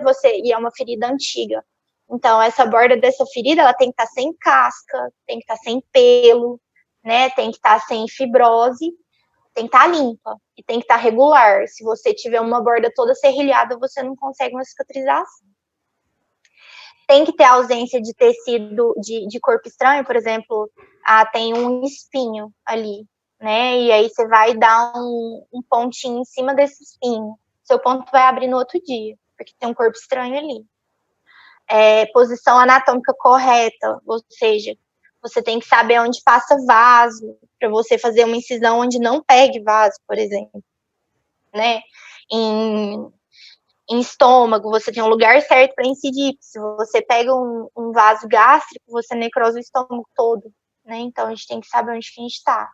e é uma ferida antiga. Então, essa borda dessa ferida, ela tem que estar sem casca, tem que estar sem pelo, né? Tem que estar sem fibrose, tem que estar limpa e tem que estar regular. Se você tiver uma borda toda serrilhada, você não consegue uma cicatrização. Tem que ter ausência de tecido de corpo estranho, por exemplo, tem um espinho ali, né? E aí você vai dar um pontinho em cima desse espinho. Seu ponto vai abrir no outro dia, porque tem um corpo estranho ali. Posição anatômica correta, ou seja, você tem que saber onde passa vaso, para você fazer uma incisão onde não pegue vaso, por exemplo, né? Em estômago, você tem um lugar certo para incidir. Se você pega um vaso gástrico, você necrosa o estômago todo, né? Então, a gente tem que saber onde que a gente está.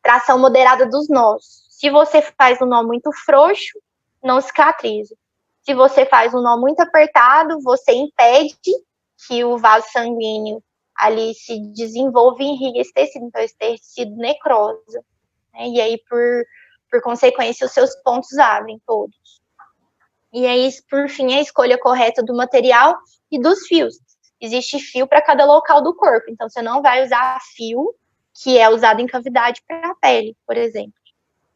Tração moderada dos nós. Se você faz um nó muito frouxo, não cicatriza. Se você faz um nó muito apertado, você impede que o vaso sanguíneo ali se desenvolva e irrigue esse tecido. Então, esse tecido necrosa, né? E aí, por consequência, os seus pontos abrem todos. E aí, por fim, a escolha correta do material e dos fios. Existe fio para cada local do corpo, então você não vai usar fio que é usado em cavidade para a pele, por exemplo,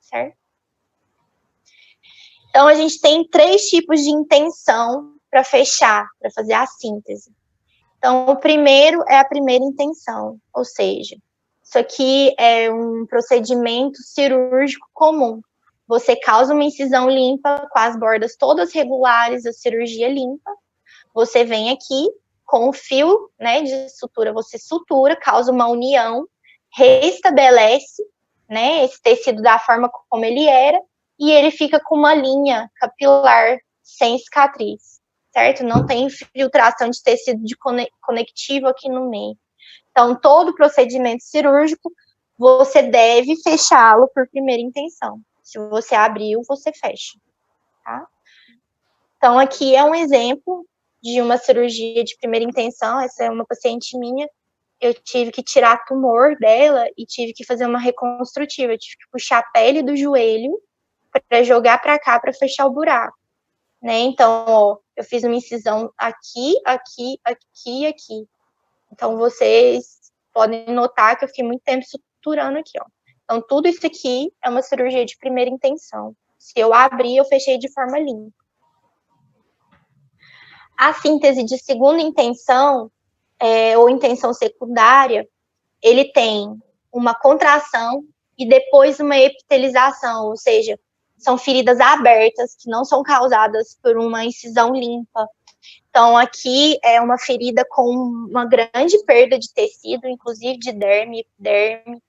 certo? Então, a gente tem 3 tipos de intenção para fechar, para fazer a síntese. Então, o primeiro é a primeira intenção, ou seja, isso aqui é um procedimento cirúrgico comum. Você causa uma incisão limpa, com as bordas todas regulares, a cirurgia limpa. Você vem aqui com o fio, né, de sutura, você sutura, causa uma união, restabelece, né, esse tecido da forma como ele era, e ele fica com uma linha capilar sem cicatriz, certo? Não tem filtração de tecido de conectivo aqui no meio. Então, todo procedimento cirúrgico, você deve fechá-lo por primeira intenção. Se você abriu, você fecha, tá? Então, aqui é um exemplo de uma cirurgia de primeira intenção. Essa é uma paciente minha. Eu tive que tirar tumor dela e tive que fazer uma reconstrutiva. Eu tive que puxar a pele do joelho para jogar para cá para fechar o buraco, né? Então, ó, eu fiz uma incisão aqui, aqui, aqui e aqui. Então, vocês podem notar que eu fiquei muito tempo suturando aqui, ó. Então, tudo isso aqui é uma cirurgia de primeira intenção. Se eu abrir, eu fechei de forma limpa. A síntese de segunda intenção, ou intenção secundária, ele tem uma contração e depois uma epitelização, ou seja, são feridas abertas que não são causadas por uma incisão limpa. Então, aqui é uma ferida com uma grande perda de tecido, inclusive de derme, epiderme.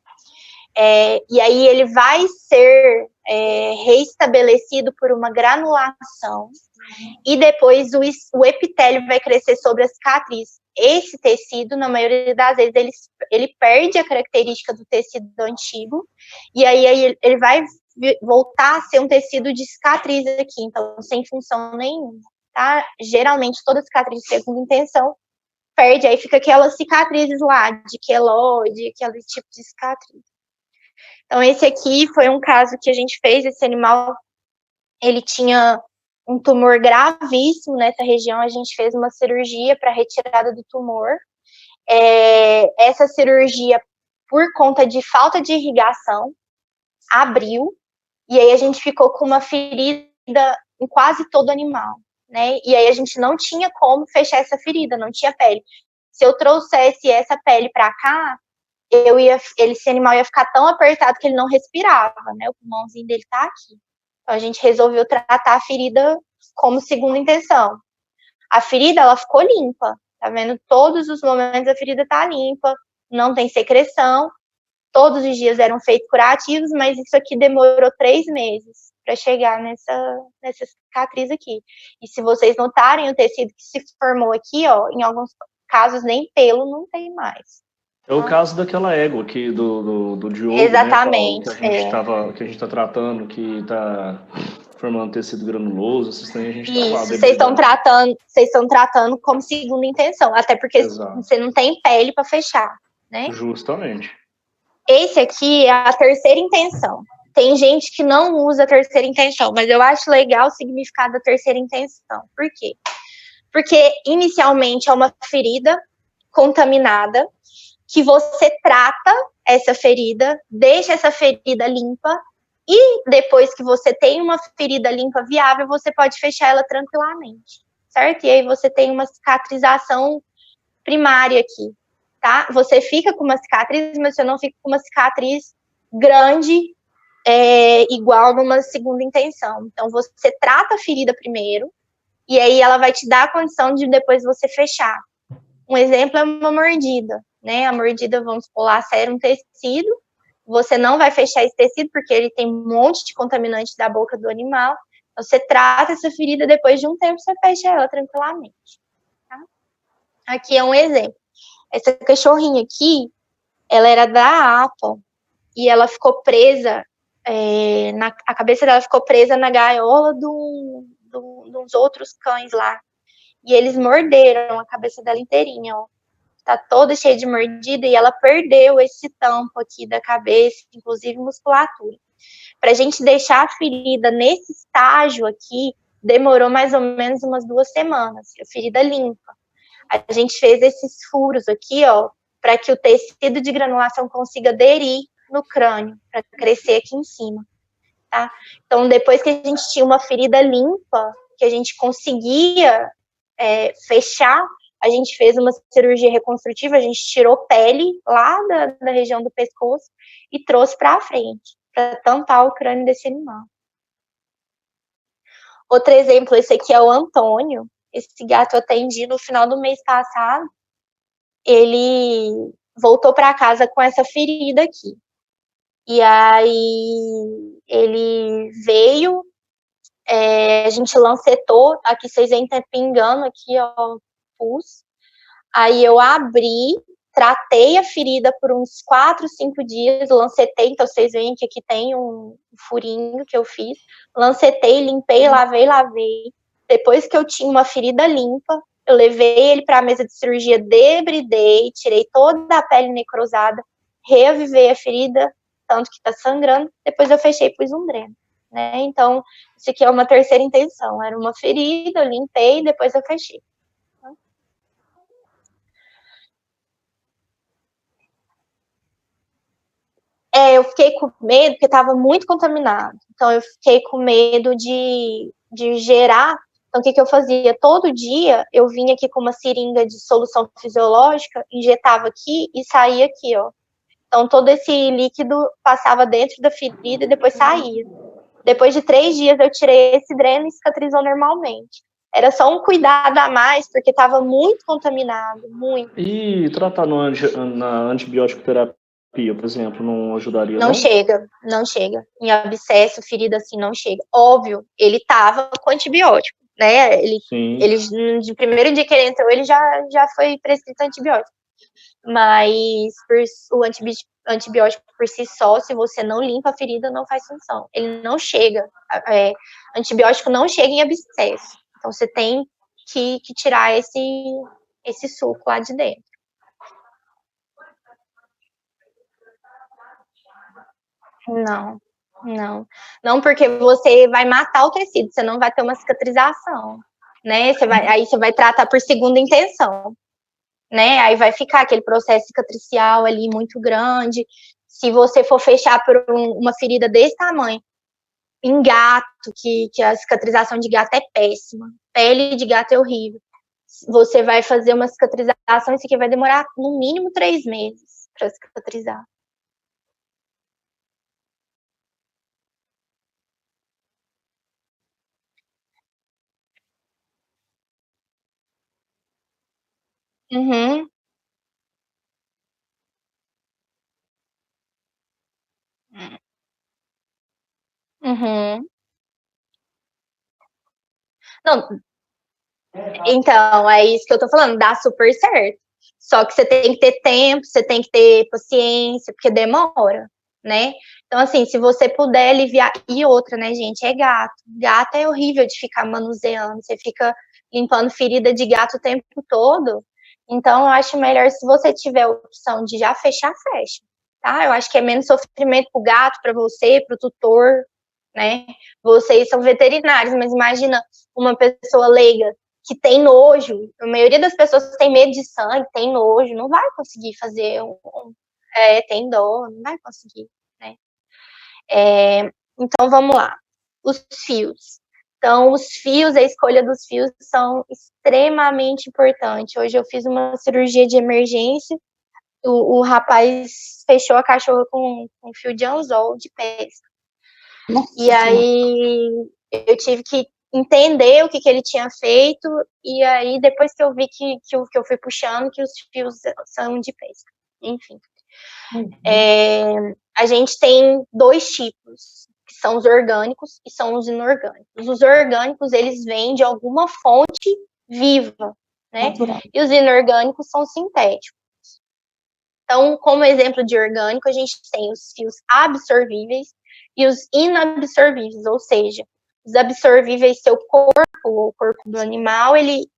E aí ele vai ser reestabelecido por uma granulação, e depois o epitélio vai crescer sobre a cicatriz. Esse tecido, na maioria das vezes, ele perde a característica do tecido antigo, e aí ele vai voltar a ser um tecido de cicatriz aqui, então sem função nenhuma, tá? Geralmente, toda cicatriz de segunda intenção perde, aí fica aquelas cicatrizes lá, de queloide, aquele tipo de cicatriz. Então, esse aqui foi um caso que a gente fez. Esse animal, ele tinha um tumor gravíssimo nessa região. A gente fez uma cirurgia para retirada do tumor. Essa cirurgia, por conta de falta de irrigação, abriu, e aí a gente ficou com uma ferida em quase todo o animal, né? E aí a gente não tinha como fechar essa ferida, não tinha pele. Se eu trouxesse essa pele para cá, esse animal ia ficar tão apertado que ele não respirava, né? O pulmãozinho dele tá aqui. Então a gente resolveu tratar a ferida como segunda intenção. A ferida, ela ficou limpa, tá vendo? Todos os momentos a ferida tá limpa, não tem secreção, todos os dias eram feitos curativos, mas isso aqui demorou 3 meses para chegar nessa cicatriz aqui. E se vocês notarem, o tecido que se formou aqui, ó, em alguns casos nem pelo não tem mais. É o caso daquela égua aqui do Diogo, exatamente, né, que a gente está tratando, que está formando tecido granuloso, esses trem a gente isso, vocês estão tratando como segunda intenção, até porque Exato. Você não tem pele para fechar, né? Justamente. Esse aqui é a terceira intenção. Tem gente que não usa a terceira intenção, mas eu acho legal o significado da terceira intenção. Por quê? Porque inicialmente é uma ferida contaminada, que você trata essa ferida, deixa essa ferida limpa, e depois que você tem uma ferida limpa viável, você pode fechar ela tranquilamente, certo? E aí você tem uma cicatrização primária aqui, tá? Você fica com uma cicatriz, mas você não fica com uma cicatriz grande, igual numa segunda intenção. Então, você trata a ferida primeiro, e aí ela vai te dar a condição de depois você fechar. Um exemplo é uma mordida, né? A mordida, vamos supor, lacera um tecido, você não vai fechar esse tecido porque ele tem um monte de contaminante da boca do animal. Então, você trata essa ferida, depois de um tempo você fecha ela tranquilamente. Tá? Aqui é um exemplo. Essa cachorrinha aqui, ela era da APA e ela ficou presa, a cabeça dela ficou presa na gaiola dos outros cães lá. E eles morderam a cabeça dela inteirinha, ó. Tá toda cheia de mordida e ela perdeu esse tampo aqui da cabeça, inclusive musculatura. Pra gente deixar a ferida nesse estágio aqui, demorou mais ou menos umas 2 semanas, a ferida limpa. A gente fez esses furos aqui, ó, para que o tecido de granulação consiga aderir no crânio, para crescer aqui em cima, tá? Então, depois que a gente tinha uma ferida limpa, que a gente conseguia fechar, a gente fez uma cirurgia reconstrutiva, a gente tirou pele lá da região do pescoço e trouxe para frente, para tampar o crânio desse animal. Outro exemplo, esse aqui é o Antônio. Esse gato eu atendi no final do mês passado. Ele voltou para casa com essa ferida aqui. E aí ele veio, a gente lancetou, aqui vocês veem, tá pingando aqui, ó, pus. Aí eu abri, tratei a ferida por uns 4, 5 dias, lancetei, então vocês veem que aqui tem um furinho que eu fiz, lancetei, limpei, lavei. Depois que eu tinha uma ferida limpa, eu levei ele para a mesa de cirurgia, debridei, tirei toda a pele necrosada, reavivei a ferida, tanto que tá sangrando, depois eu fechei e pus um dreno, né? Então, isso aqui é uma terceira intenção, era uma ferida, eu limpei, depois eu fechei. Eu fiquei com medo, porque estava muito contaminado. Então, eu fiquei com medo de gerar. Então, o que eu fazia? Todo dia, eu vinha aqui com uma seringa de solução fisiológica, injetava aqui e saía aqui, ó. Então, todo esse líquido passava dentro da ferida e depois saía. Depois de 3 dias, eu tirei esse dreno e cicatrizou normalmente. Era só um cuidado a mais, porque estava muito contaminado, muito. E tratar na antibiótico terapia endoscopia, por exemplo, não ajudaria, Não chega. Em abscesso, ferida assim, não chega. Óbvio, ele tava com antibiótico, né? Ele de primeiro dia que ele entrou, ele já foi prescrito antibiótico. Mas o antibiótico por si só, se você não limpa a ferida, não faz função. Ele não chega. Antibiótico não chega em abscesso. Então, você tem que tirar esse suco lá de dentro. Não, porque você vai matar o tecido, você não vai ter uma cicatrização, né? Aí você vai tratar por segunda intenção, né? Aí vai ficar aquele processo cicatricial ali muito grande. Se você for fechar por uma ferida desse tamanho, em gato, que a cicatrização de gato é péssima, pele de gato é horrível. Você vai fazer uma cicatrização, isso aqui vai demorar no mínimo 3 meses para cicatrizar. Uhum. Uhum. Não, então, é isso que eu tô falando, dá super certo. Só que você tem que ter tempo, você tem que ter paciência, porque demora, né? Então, assim, se você puder aliviar. E outra, né, gente, é gato. Gato é horrível de ficar manuseando, você fica limpando ferida de gato o tempo todo. Então, eu acho melhor, se você tiver a opção de já fechar, fecha. Tá? Eu acho que é menos sofrimento pro gato, para você, pro tutor, né? Vocês são veterinários, mas imagina uma pessoa leiga que tem nojo, a maioria das pessoas tem medo de sangue, tem nojo, não vai conseguir fazer tem dor, não vai conseguir, né? Então, vamos lá. Os fios. Então, os fios, a escolha dos fios são extremamente importantes. Hoje eu fiz uma cirurgia de emergência, o rapaz fechou a cachorra com fio de anzol de pesca. Nossa, e aí eu tive que entender o que ele tinha feito, e aí depois que eu vi que eu fui puxando, que os fios são de pesca. Enfim. A gente tem 2 tipos, que são os orgânicos e são os inorgânicos. Os orgânicos, eles vêm de alguma fonte viva, né? Natural. E os inorgânicos são sintéticos. Então, como exemplo de orgânico, a gente tem os fios absorvíveis e os inabsorvíveis, ou seja, os absorvíveis, seu corpo, ou o corpo do animal, ele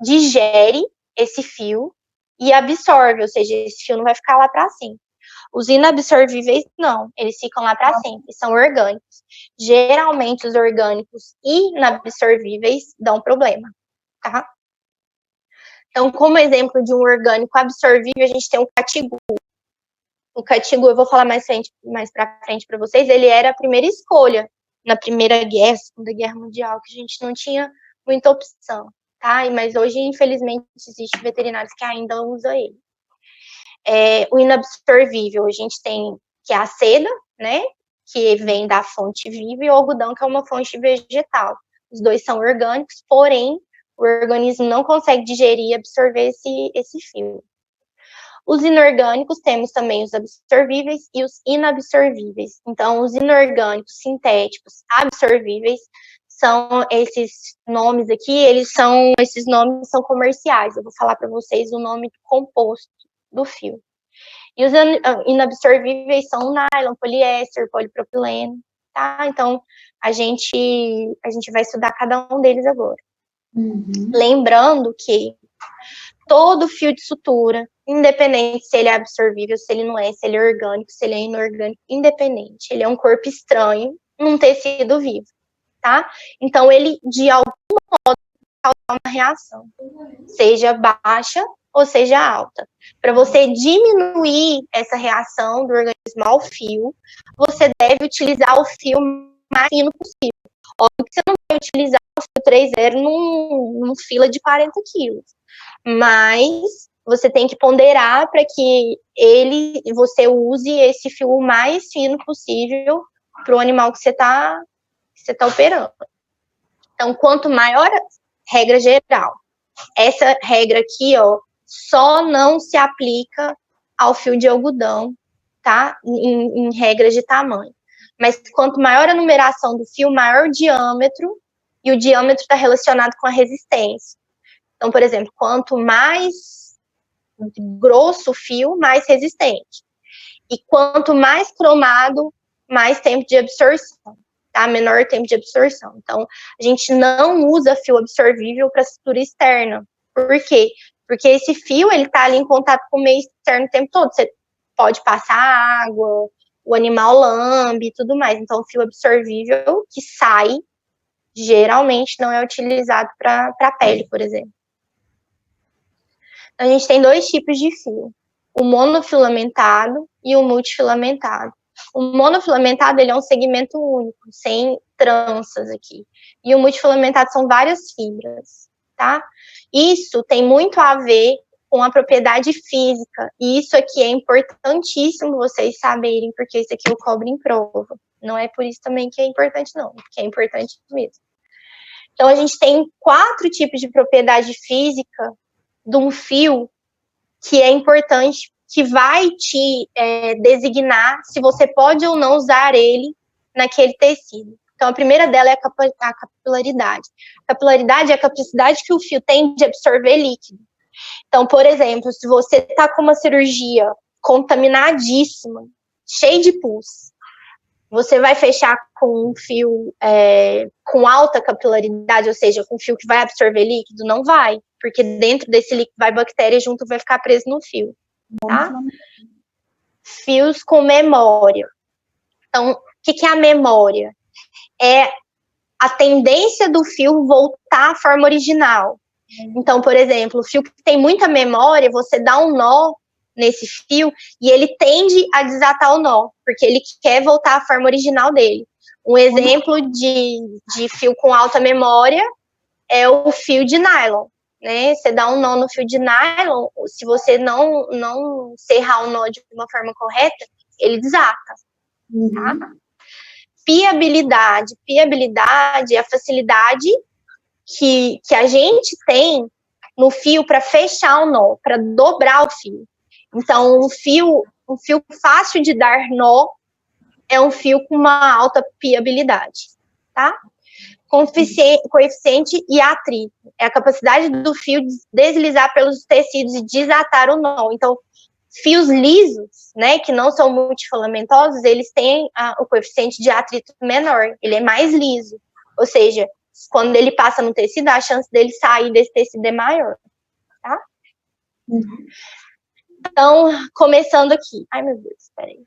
digere esse fio e absorve, ou seja, esse fio não vai ficar lá para sempre. Os inabsorvíveis, não, eles ficam lá para sempre, são orgânicos. Geralmente, os orgânicos inabsorvíveis dão problema, tá? Então, como exemplo de um orgânico absorvível, a gente tem o catigu. O catigu, eu vou falar mais para frente para vocês, ele era a primeira escolha na Primeira Guerra, Segunda Guerra Mundial, que a gente não tinha muita opção, tá? Mas hoje, infelizmente, existem veterinários que ainda usam ele. O inabsorvível, a gente tem, que é a seda, né? Que vem da fonte viva, e o algodão, que é uma fonte vegetal. Os dois são orgânicos, porém, o organismo não consegue digerir e absorver esse fio. Os inorgânicos, temos também os absorvíveis e os inabsorvíveis. Então, os inorgânicos sintéticos absorvíveis são esses nomes aqui, esses nomes são comerciais. Eu vou falar para vocês o nome composto do fio. E os inabsorvíveis são o nylon, poliéster, polipropileno, tá? Então, a gente vai estudar cada um deles agora. Lembrando que todo fio de sutura, independente se ele é absorvível, se ele não é, se ele é orgânico, se ele é inorgânico, independente, ele é um corpo estranho num tecido vivo, tá? Então, ele, de algum modo, causa uma reação, seja baixa ou seja alta. Para você diminuir essa reação do organismo ao fio, você deve utilizar o fio mais fino possível. Óbvio que você não vai utilizar o fio 3,0 num fila de 40 quilos, mas você tem que ponderar para que você use esse fio o mais fino possível para o animal que você tá operando. Então, quanto maior a regra geral, essa regra aqui, ó, só não se aplica ao fio de algodão tá? Em regras de tamanho. Mas quanto maior a numeração do fio, maior o diâmetro, e o diâmetro está relacionado com a resistência. Então, por exemplo, quanto mais grosso o fio, mais resistente. E quanto mais cromado, mais tempo de absorção, tá? Menor tempo de absorção. Então, a gente não usa fio absorvível para sutura externa. Por quê? Porque esse fio, ele tá ali em contato com o meio externo o tempo todo. Você pode passar água, o animal lambe e tudo mais. Então, o fio absorvível que sai, geralmente não é utilizado para a pele, por exemplo. A gente tem 2 tipos de fio, o monofilamentado e o multifilamentado. O monofilamentado, ele é um segmento único, sem tranças aqui. E o multifilamentado são várias fibras, tá? Isso tem muito a ver com a propriedade física. E isso aqui é importantíssimo vocês saberem, porque isso aqui eu cobro em prova. Não é por isso também que é importante, não, porque é importante mesmo. Então, a gente tem 4 tipos de propriedade física de um fio que é importante, que vai te designar se você pode ou não usar ele naquele tecido. Então, a primeira dela é a capilaridade. A capilaridade é a capacidade que o fio tem de absorver líquido. Então, por exemplo, se você está com uma cirurgia contaminadíssima, cheia de pus, você vai fechar com um fio com alta capilaridade, ou seja, com um fio que vai absorver líquido? Não vai, porque dentro desse líquido vai bactéria junto, vai ficar preso no fio, tá? Fios com memória. Então, o que é a memória? É a tendência do fio voltar à forma original. Então, por exemplo, o fio que tem muita memória, você dá um nó nesse fio e ele tende a desatar o nó, porque ele quer voltar à forma original dele. Um exemplo de fio com alta memória é o fio de nylon, né? Você dá um nó no fio de nylon, se você não serrar o nó de uma forma correta, ele desata, tá? Piabilidade. Piabilidade é a facilidade que a gente tem no fio para fechar o nó, para dobrar o fio. Então, um fio fácil de dar nó é um fio com uma alta piabilidade, tá? Coeficiente e atrito. É a capacidade do fio deslizar pelos tecidos e desatar o nó. Então, fios lisos, né, que não são multifilamentosos, eles têm o coeficiente de atrito menor. Ele é mais liso. Ou seja, quando ele passa no tecido, a chance dele sair desse tecido é maior, tá? Então, começando aqui. Ai, meu Deus, peraí.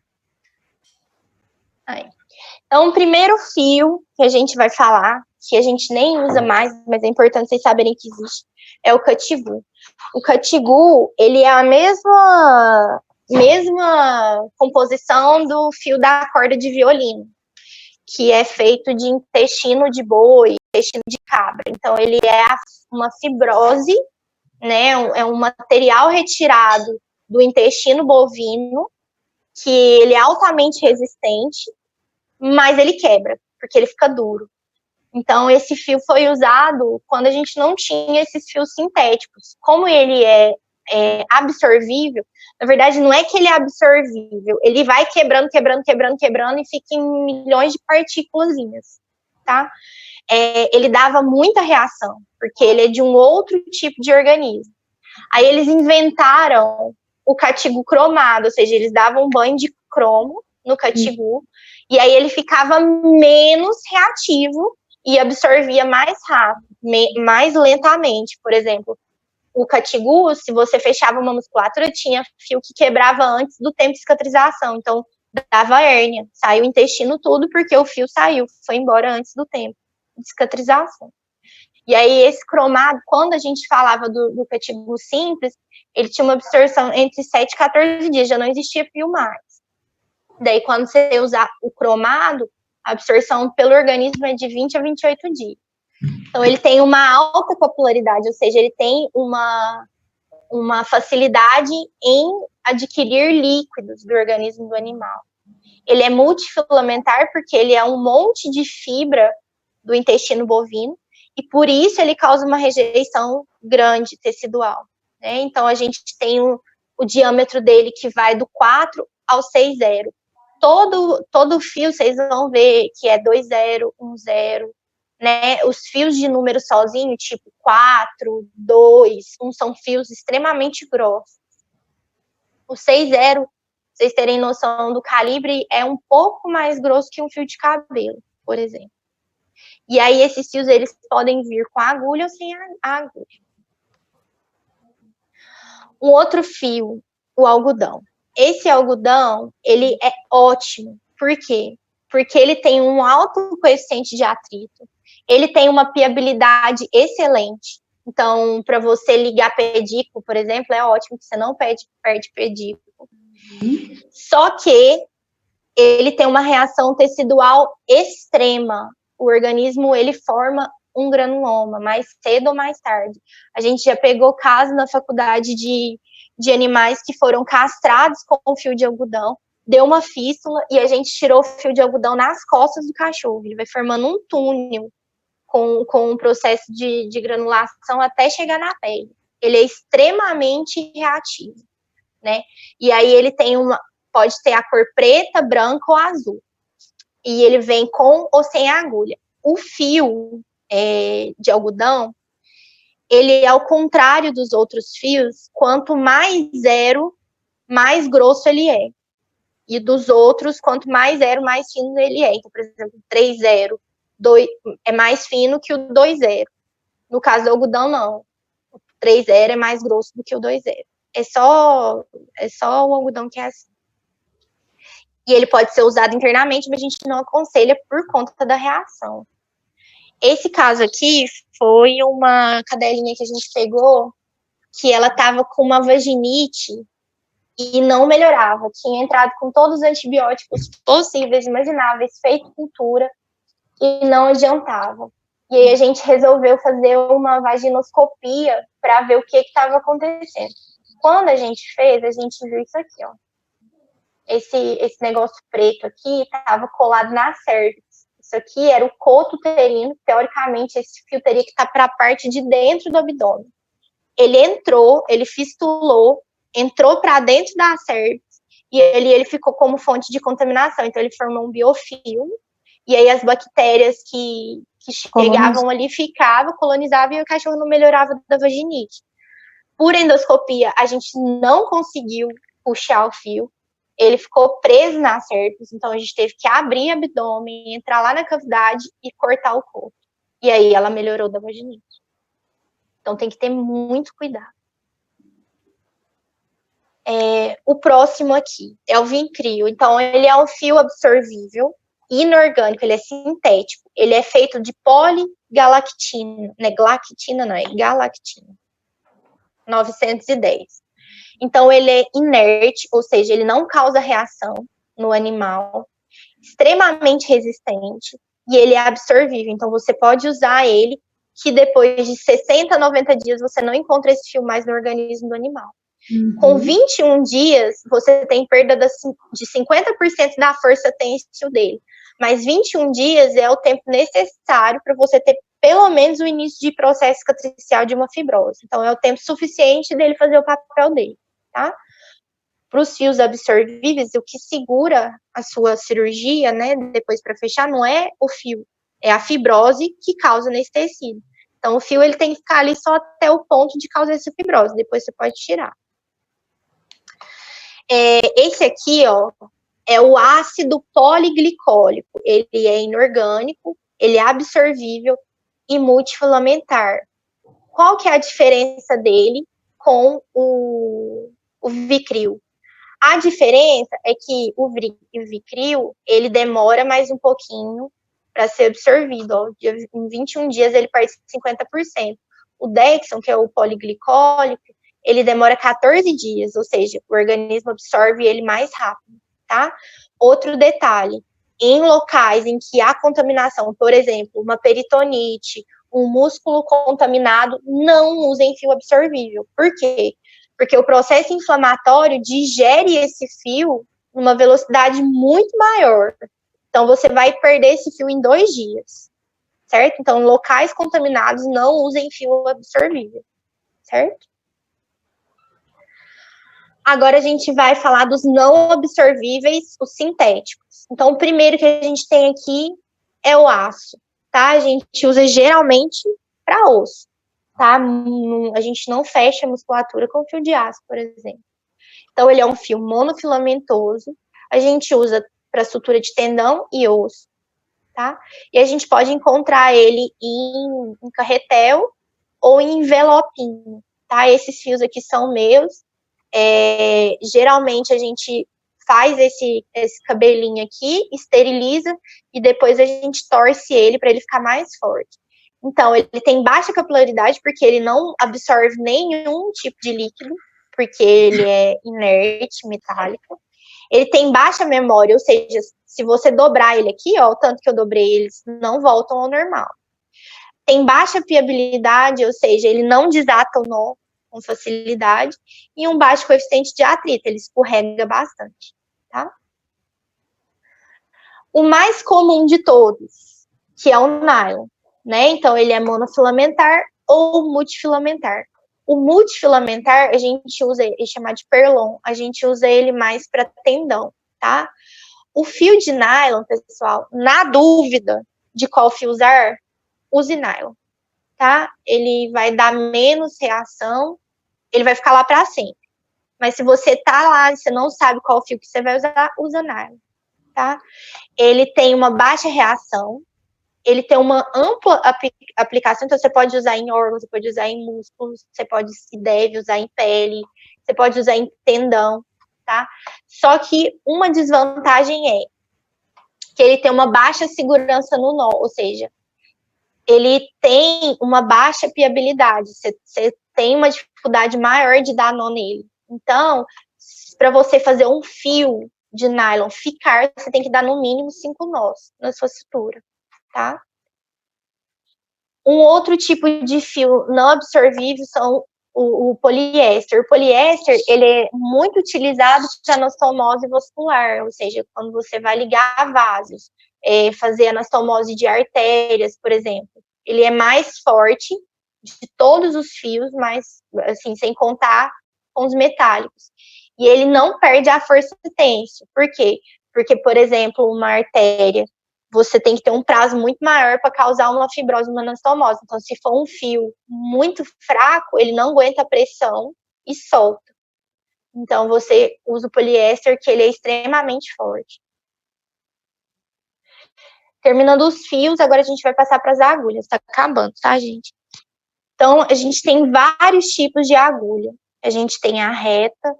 Então, o primeiro fio que a gente vai falar, que a gente nem usa mais, mas é importante vocês saberem que existe, é o catigu. O catigu, ele é a mesma composição do fio da corda de violino, que é feito de intestino de boi, intestino de cabra. Então, ele é uma fibrose, né? É um material retirado do intestino bovino, que ele é altamente resistente, mas ele quebra, porque ele fica duro. Então, esse fio foi usado quando a gente não tinha esses fios sintéticos. Como ele é absorvível, na verdade, não é que ele é absorvível, ele vai quebrando e fica em milhões de partículazinhas, tá? Ele dava muita reação, porque ele é de um outro tipo de organismo. Aí eles inventaram o catigu cromado, ou seja, eles davam um banho de cromo no catigu, e aí ele ficava menos reativo e absorvia mais rápido, mais lentamente. Por exemplo, o catigu, se você fechava uma musculatura, tinha fio que quebrava antes do tempo de cicatrização, então dava hérnia, saiu o intestino tudo porque o fio foi embora antes do tempo de cicatrização. E aí esse cromado, quando a gente falava do catigu simples, ele tinha uma absorção entre 7 e 14 dias, já não existia fio mais. Daí quando você usar o cromado, a absorção pelo organismo é de 20 a 28 dias. Então ele tem uma alta capilaridade, ou seja, ele tem uma facilidade em adquirir líquidos do organismo do animal. Ele é multifilamentar porque ele é um monte de fibra do intestino bovino, e por isso ele causa uma rejeição grande tecidual, né? Então a gente tem o diâmetro dele que vai do 4 ao 6,0. Todo fio, vocês vão ver que é 2,0, 1,0, né? Os fios de número sozinho, tipo 4, 2, são fios extremamente grossos. O 6,0, vocês terem noção do calibre, é um pouco mais grosso que um fio de cabelo, por exemplo. E aí, esses fios, eles podem vir com a agulha ou sem a agulha. Um outro fio, o algodão. Esse algodão, ele é ótimo. Por quê? Porque ele tem um alto coeficiente de atrito. Ele tem uma piabilidade excelente. Então, para você ligar pedículo, por exemplo, é ótimo que você não perde pedículo. Só que ele tem uma reação tecidual extrema. O organismo, ele forma um granuloma, mais cedo ou mais tarde. A gente já pegou casos na faculdade de animais que foram castrados com fio de algodão, deu uma fístula e a gente tirou o fio de algodão nas costas do cachorro. Ele vai formando um túnel com um processo de granulação até chegar na pele. Ele é extremamente reativo, né? E aí ele tem pode ter a cor preta, branca ou azul. E ele vem com ou sem agulha. O fio de algodão, ele é ao contrário dos outros fios, quanto mais zero, mais grosso ele é. E dos outros, quanto mais zero, mais fino ele é. Então, por exemplo, 3,0 é mais fino que o 2,0. No caso do algodão, não. O 3,0 é mais grosso do que o 2,0. É só o algodão que é assim. E ele pode ser usado internamente, mas a gente não aconselha por conta da reação. Esse caso aqui foi uma cadelinha que a gente pegou, que ela estava com uma vaginite e não melhorava. Tinha entrado com todos os antibióticos possíveis, imagináveis, feito cultura e não adiantava. E aí a gente resolveu fazer uma vaginoscopia para ver o que estava acontecendo. Quando a gente fez, a gente viu isso aqui, ó. Esse negócio preto aqui estava colado na cervix. Isso aqui era o coto uterino. Teoricamente, esse fio teria que estar para a parte de dentro do abdômen. Ele fistulou, entrou para dentro da cervix e ele ficou como fonte de contaminação. Então, ele formou um biofilme. E aí, as bactérias que chegavam ali ficavam, colonizavam e o cachorro não melhorava da vaginite. Por endoscopia, a gente não conseguiu puxar o fio. Ele ficou preso na cervix, então a gente teve que abrir o abdômen, entrar lá na cavidade e cortar o corpo. E aí ela melhorou da vaginite. Então tem que ter muito cuidado. O próximo aqui é o Vicryl. Então ele é um fio absorvível, inorgânico, ele é sintético. Ele é feito de poligalactina, né? Galactina não, é galactina. 910. Então, ele é inerte, ou seja, ele não causa reação no animal, extremamente resistente, e ele é absorvível. Então, você pode usar ele, que depois de 60 a 90 dias, você não encontra esse fio mais no organismo do animal. Uhum. Com 21 dias, você tem perda de 50% da força têxtil dele. Mas 21 dias é o tempo necessário para você ter pelo menos o início de processo cicatricial de uma fibrose. Então, é o tempo suficiente dele fazer o papel dele, tá? Para os fios absorvíveis, o que segura a sua cirurgia, né, depois para fechar, não é o fio, é a fibrose que causa nesse tecido. Então, o fio, ele tem que ficar ali só até o ponto de causar essa fibrose, depois você pode tirar. Esse aqui, ó, é o ácido poliglicólico. Ele é inorgânico, ele é absorvível e multifilamentar. Qual que é a diferença dele com o Vicryl? A diferença é que o Vicryl, ele demora mais um pouquinho para ser absorvido. Ó. Em 21 dias, ele perde 50%. O Dexon, que é o poliglicólico, ele demora 14 dias, ou seja, o organismo absorve ele mais rápido, tá? Outro detalhe, em locais em que há contaminação, por exemplo, uma peritonite, um músculo contaminado, não usem fio absorvível. Por quê? Porque o processo inflamatório digere esse fio numa velocidade muito maior. Então, você vai perder esse fio em 2 dias, certo? Então, em locais contaminados, não usem fio absorvível, certo? Agora a gente vai falar dos não absorvíveis, os sintéticos. Então, o primeiro que a gente tem aqui é o aço, tá? A gente usa geralmente para osso, tá? A gente não fecha a musculatura com fio de aço, por exemplo. Então, ele é um fio monofilamentoso. A gente usa para sutura de tendão e osso, tá? E a gente pode encontrar ele em carretel ou em envelopinho, tá? Esses fios aqui são meus. Geralmente a gente faz esse cabelinho aqui, esteriliza e depois a gente torce ele para ele ficar mais forte. Então, ele tem baixa capilaridade porque ele não absorve nenhum tipo de líquido, porque ele é inerte, metálico. Ele tem baixa memória, ou seja, se você dobrar ele aqui, ó, o tanto que eu dobrei, eles não voltam ao normal. Tem baixa fiabilidade, ou seja, ele não desata o nó com facilidade, e um baixo coeficiente de atrito, ele escorrega bastante, tá? O mais comum de todos, que é o nylon, né? Então, ele é monofilamentar ou multifilamentar. O multifilamentar, a gente usa ele chamado de perlon, a gente usa ele mais para tendão, tá? O fio de nylon, pessoal, na dúvida de qual fio usar, use nylon, tá? Ele vai dar menos reação, ele vai ficar lá para sempre. Mas se você tá lá e você não sabe qual fio que você vai usar, usa nylon, tá? Ele tem uma baixa reação, ele tem uma ampla aplicação, então você pode usar em órgãos, você pode usar em músculos, você pode e deve usar em pele, você pode usar em tendão, tá? Só que uma desvantagem é que ele tem uma baixa segurança no nó, ou seja, ele tem uma baixa piabilidade, você tem uma dificuldade maior de dar nó nele. Então, para você fazer um fio de nylon ficar, você tem que dar no mínimo 5 nós na sua sutura, tá? Um outro tipo de fio não absorvível são o poliéster. O poliéster, ele é muito utilizado para anastomose vascular, ou seja, quando você vai ligar vasos, fazer anastomose de artérias, por exemplo. Ele é mais forte de todos os fios, mas, assim, sem contar com os metálicos. E ele não perde a força têncil. Por quê? Porque, por exemplo, uma artéria, você tem que ter um prazo muito maior para causar uma fibrose, uma anastomose. Então, se for um fio muito fraco, ele não aguenta a pressão e solta. Então, você usa o poliéster, que ele é extremamente forte. Terminando os fios, agora a gente vai passar para as agulhas. Tá acabando, tá, gente? Então, a gente tem vários tipos de agulha. A gente tem a reta,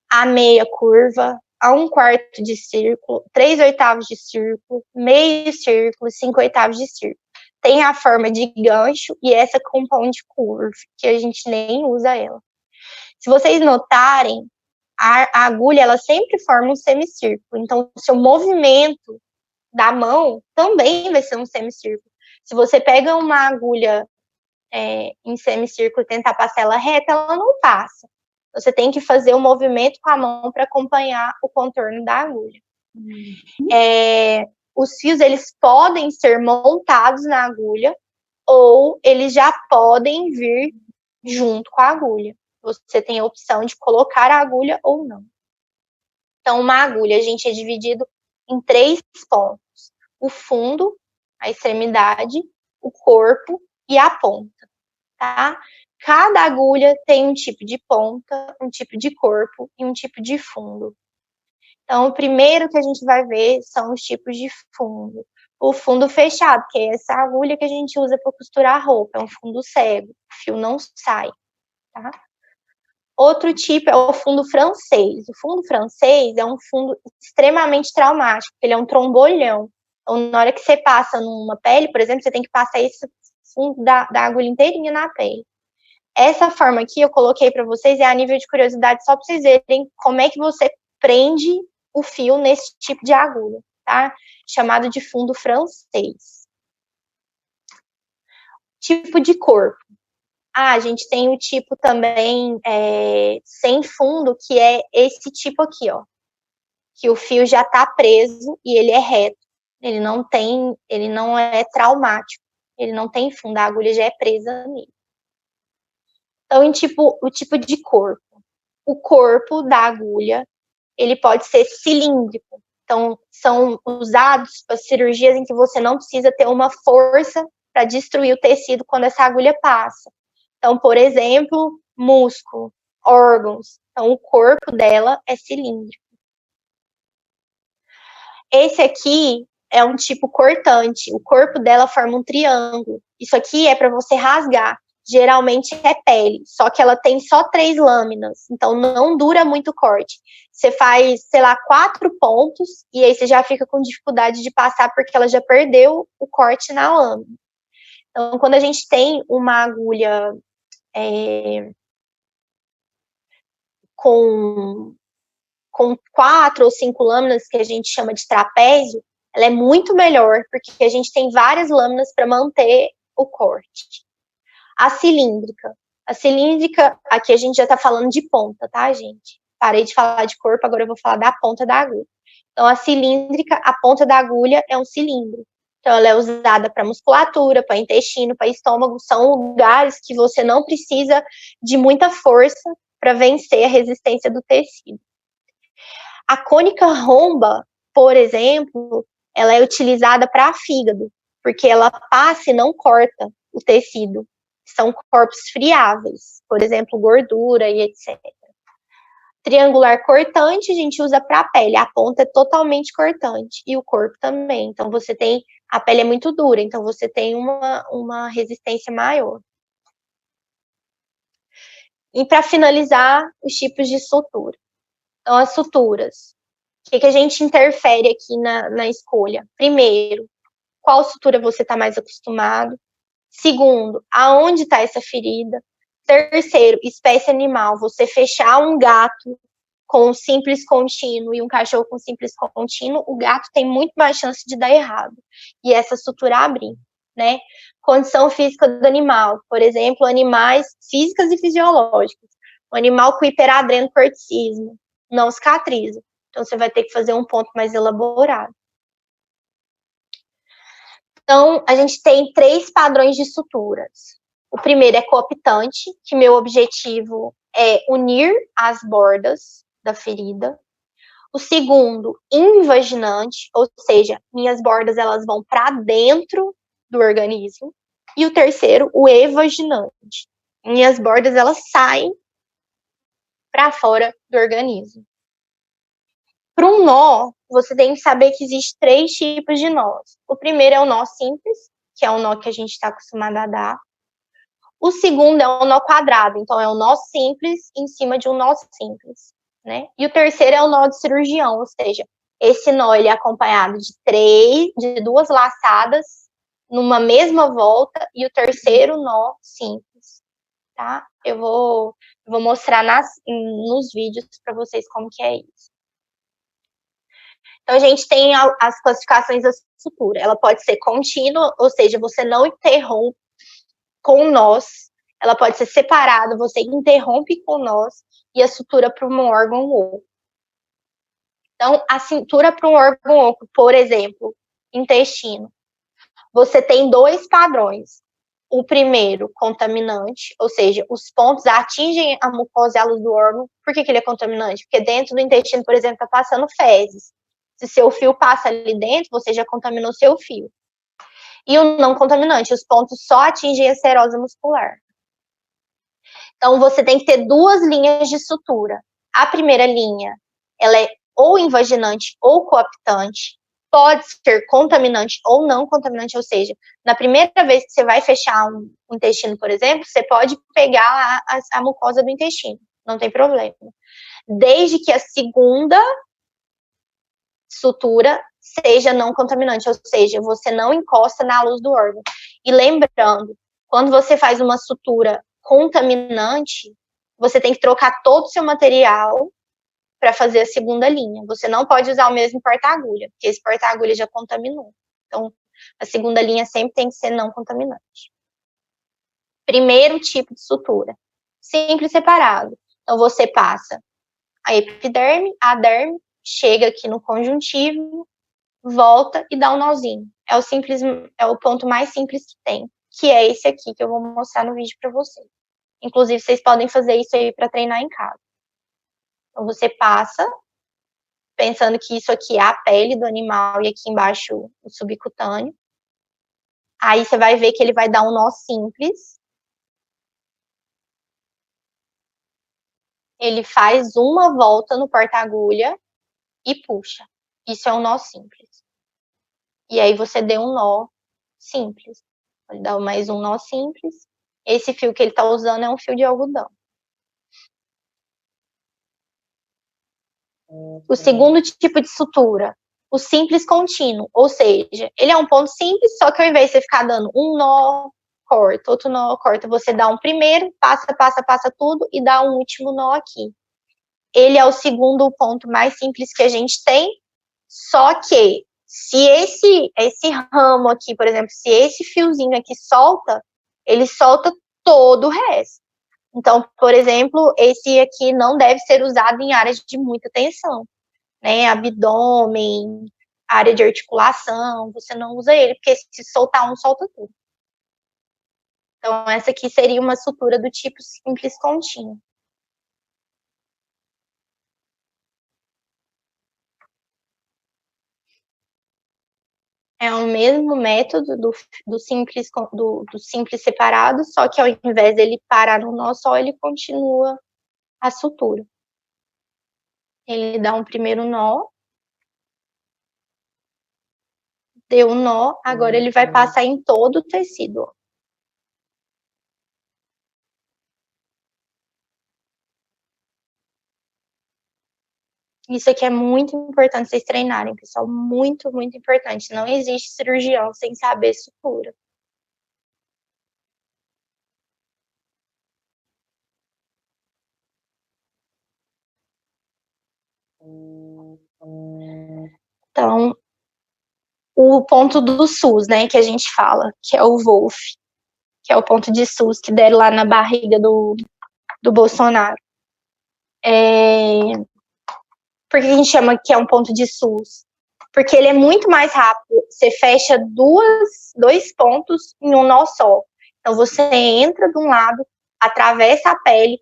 a meia curva, a 1/4 de círculo, 3/8 de círculo, meio círculo e 5/8 de círculo. Tem a forma de gancho e essa compound curve, que a gente nem usa ela. Se vocês notarem, a agulha, ela sempre forma um semicírculo. Então, o seu movimento da mão também vai ser um semicírculo. Se você pega uma agulha em semicírculo e tentar passar ela reta, ela não passa. Você tem que fazer o movimento com a mão para acompanhar o contorno da agulha. Os fios, eles podem ser montados na agulha ou eles já podem vir junto com a agulha. Você tem a opção de colocar a agulha ou não. Então, uma agulha, a gente é dividido em 3 pontos. O fundo, a extremidade, o corpo e a ponta, tá? Cada agulha tem um tipo de ponta, um tipo de corpo e um tipo de fundo. Então, o primeiro que a gente vai ver são os tipos de fundo. O fundo fechado, que é essa agulha que a gente usa para costurar a roupa, é um fundo cego, o fio não sai, tá? Outro tipo é o fundo francês. O fundo francês é um fundo extremamente traumático, ele é um trombolhão. Então, na hora que você passa numa pele, por exemplo, você tem que passar esse fundo da agulha inteirinha na pele. Essa forma aqui eu coloquei para vocês a nível de curiosidade, só para vocês verem como é que você prende o fio nesse tipo de agulha, tá? Chamado de fundo francês. Tipo de corpo. A gente tem o tipo também sem fundo, que é esse tipo aqui, ó. Que o fio já tá preso e ele é reto. Ele não é traumático. Ele não tem fundo, a agulha já é presa nele. Então, o tipo de corpo. o corpo da agulha, ele pode ser cilíndrico. Então, são usados para cirurgias em que você não precisa ter uma força para destruir o tecido quando essa agulha passa. Então, por exemplo, músculo, órgãos. Então, o corpo dela é cilíndrico. Esse aqui é um tipo cortante. O corpo dela forma um triângulo. Isso aqui é para você rasgar. Geralmente é pele, só que ela tem só 3 lâminas, então não dura muito o corte. Você faz, sei lá, 4 pontos, e aí você já fica com dificuldade de passar, porque ela já perdeu o corte na lâmina. Então, quando a gente tem uma agulha com 4 ou 5 lâminas, que a gente chama de trapézio, ela é muito melhor, porque a gente tem várias lâminas para manter o corte. A cilíndrica, aqui a gente já está falando de ponta, tá, gente? Parei de falar de corpo, agora eu vou falar da ponta da agulha. Então, a cilíndrica, a ponta da agulha é um cilindro. Então, ela é usada para musculatura, para intestino, para estômago. São lugares que você não precisa de muita força para vencer a resistência do tecido. A cônica romba, por exemplo, ela é utilizada para fígado, porque ela passa e não corta o tecido. São corpos friáveis, por exemplo, gordura e etc. Triangular cortante a gente usa para a pele, a ponta é totalmente cortante, e o corpo também. Então, você tem, a pele é muito dura, então você tem uma resistência maior. E para finalizar, os tipos de sutura. Então, as suturas. O que a gente interfere aqui na escolha? Primeiro, qual sutura você está mais acostumado? Segundo, aonde está essa ferida? Terceiro, espécie animal. Você fechar um gato com simples contínuo e um cachorro com simples contínuo, o gato tem muito mais chance de dar errado. E essa sutura abrir, né? Condição física do animal. Por exemplo, animais físicas e fisiológicas. O animal com hiperadrenocorticismo não cicatriza. Então, você vai ter que fazer um ponto mais elaborado. Então, a gente tem 3 padrões de suturas. O primeiro é cooptante, que meu objetivo é unir as bordas da ferida. O segundo, invaginante, ou seja, minhas bordas elas vão para dentro do organismo. E o terceiro, o evaginante. Minhas bordas elas saem para fora do organismo. Para um nó, você tem que saber que existem 3 tipos de nós. O primeiro é o nó simples, que é o nó que a gente está acostumado a dar. O segundo é o nó quadrado, então é o nó simples em cima de um nó simples, né? E o terceiro é o nó de cirurgião, ou seja, esse nó ele é acompanhado de 2 laçadas numa mesma volta, e o terceiro nó simples, tá? Eu vou mostrar nos vídeos para vocês como que é isso. Então, a gente tem as classificações da sutura. Ela pode ser contínua, ou seja, você não interrompe com nós. Ela pode ser separada, você interrompe com nós, e a sutura para um órgão oco. Então, a sutura para um órgão oco, por exemplo, intestino. Você tem 2 padrões. O primeiro, contaminante, ou seja, os pontos atingem a mucosa e a luz do órgão. Por que ele é contaminante? Porque dentro do intestino, por exemplo, está passando fezes. Se seu fio passa ali dentro, você já contaminou seu fio. E o não contaminante, os pontos só atingem a serose muscular. Então, você tem que ter 2 linhas de sutura. A primeira linha, ela é ou invaginante ou coaptante. Pode ser contaminante ou não contaminante, ou seja, na primeira vez que você vai fechar um intestino, por exemplo, você pode pegar a mucosa do intestino, não tem problema. Desde que a segunda sutura seja não contaminante, ou seja, você não encosta na luz do órgão. E lembrando, quando você faz uma sutura contaminante, você tem que trocar todo o seu material para fazer a segunda linha. Você não pode usar o mesmo porta-agulha, porque esse porta-agulha já contaminou. Então, a segunda linha sempre tem que ser não contaminante. Primeiro tipo de sutura, simples separado. Então, você passa a epiderme, a derme, chega aqui no conjuntivo, volta e dá um nozinho. É o ponto mais simples que tem, que é esse aqui, que eu vou mostrar no vídeo para vocês. Inclusive, vocês podem fazer isso aí para treinar em casa. Então, você passa, pensando que isso aqui é a pele do animal e aqui embaixo o subcutâneo. Aí você vai ver que ele vai dar um nó simples. Ele faz uma volta no porta-agulha e puxa. Isso é um nó simples. E aí você deu um nó simples. Ele dá mais um nó simples. Esse fio que ele está usando é um fio de algodão. O segundo tipo de sutura, o simples contínuo, ou seja, ele é um ponto simples, só que ao invés de você ficar dando um nó, corta, outro nó, corta, você dá um primeiro, passa tudo e dá um último nó aqui. Ele é o segundo ponto mais simples que a gente tem, só que se esse ramo aqui, por exemplo, se esse fiozinho aqui solta, ele solta todo o resto. Então, por exemplo, esse aqui não deve ser usado em áreas de muita tensão, né? Abdômen, área de articulação, você não usa ele, porque se soltar um, solta tudo. Então, essa aqui seria uma sutura do tipo simples contínuo. É o mesmo método do simples separado, só que ao invés dele parar no nó só, ele continua a sutura. Ele dá um primeiro nó, deu um nó, agora ele vai passar em todo o tecido. Isso aqui é muito importante vocês treinarem, pessoal, muito, muito importante. Não existe cirurgião sem saber sutura. Então, o ponto do SUS, né, que a gente fala, que é o Wolf, que é o ponto de SUS que deram lá na barriga do Bolsonaro. Por que a gente chama que é um ponto de SUS? Porque ele é muito mais rápido. Você fecha dois pontos em um nó só. Então, você entra de um lado, atravessa a pele,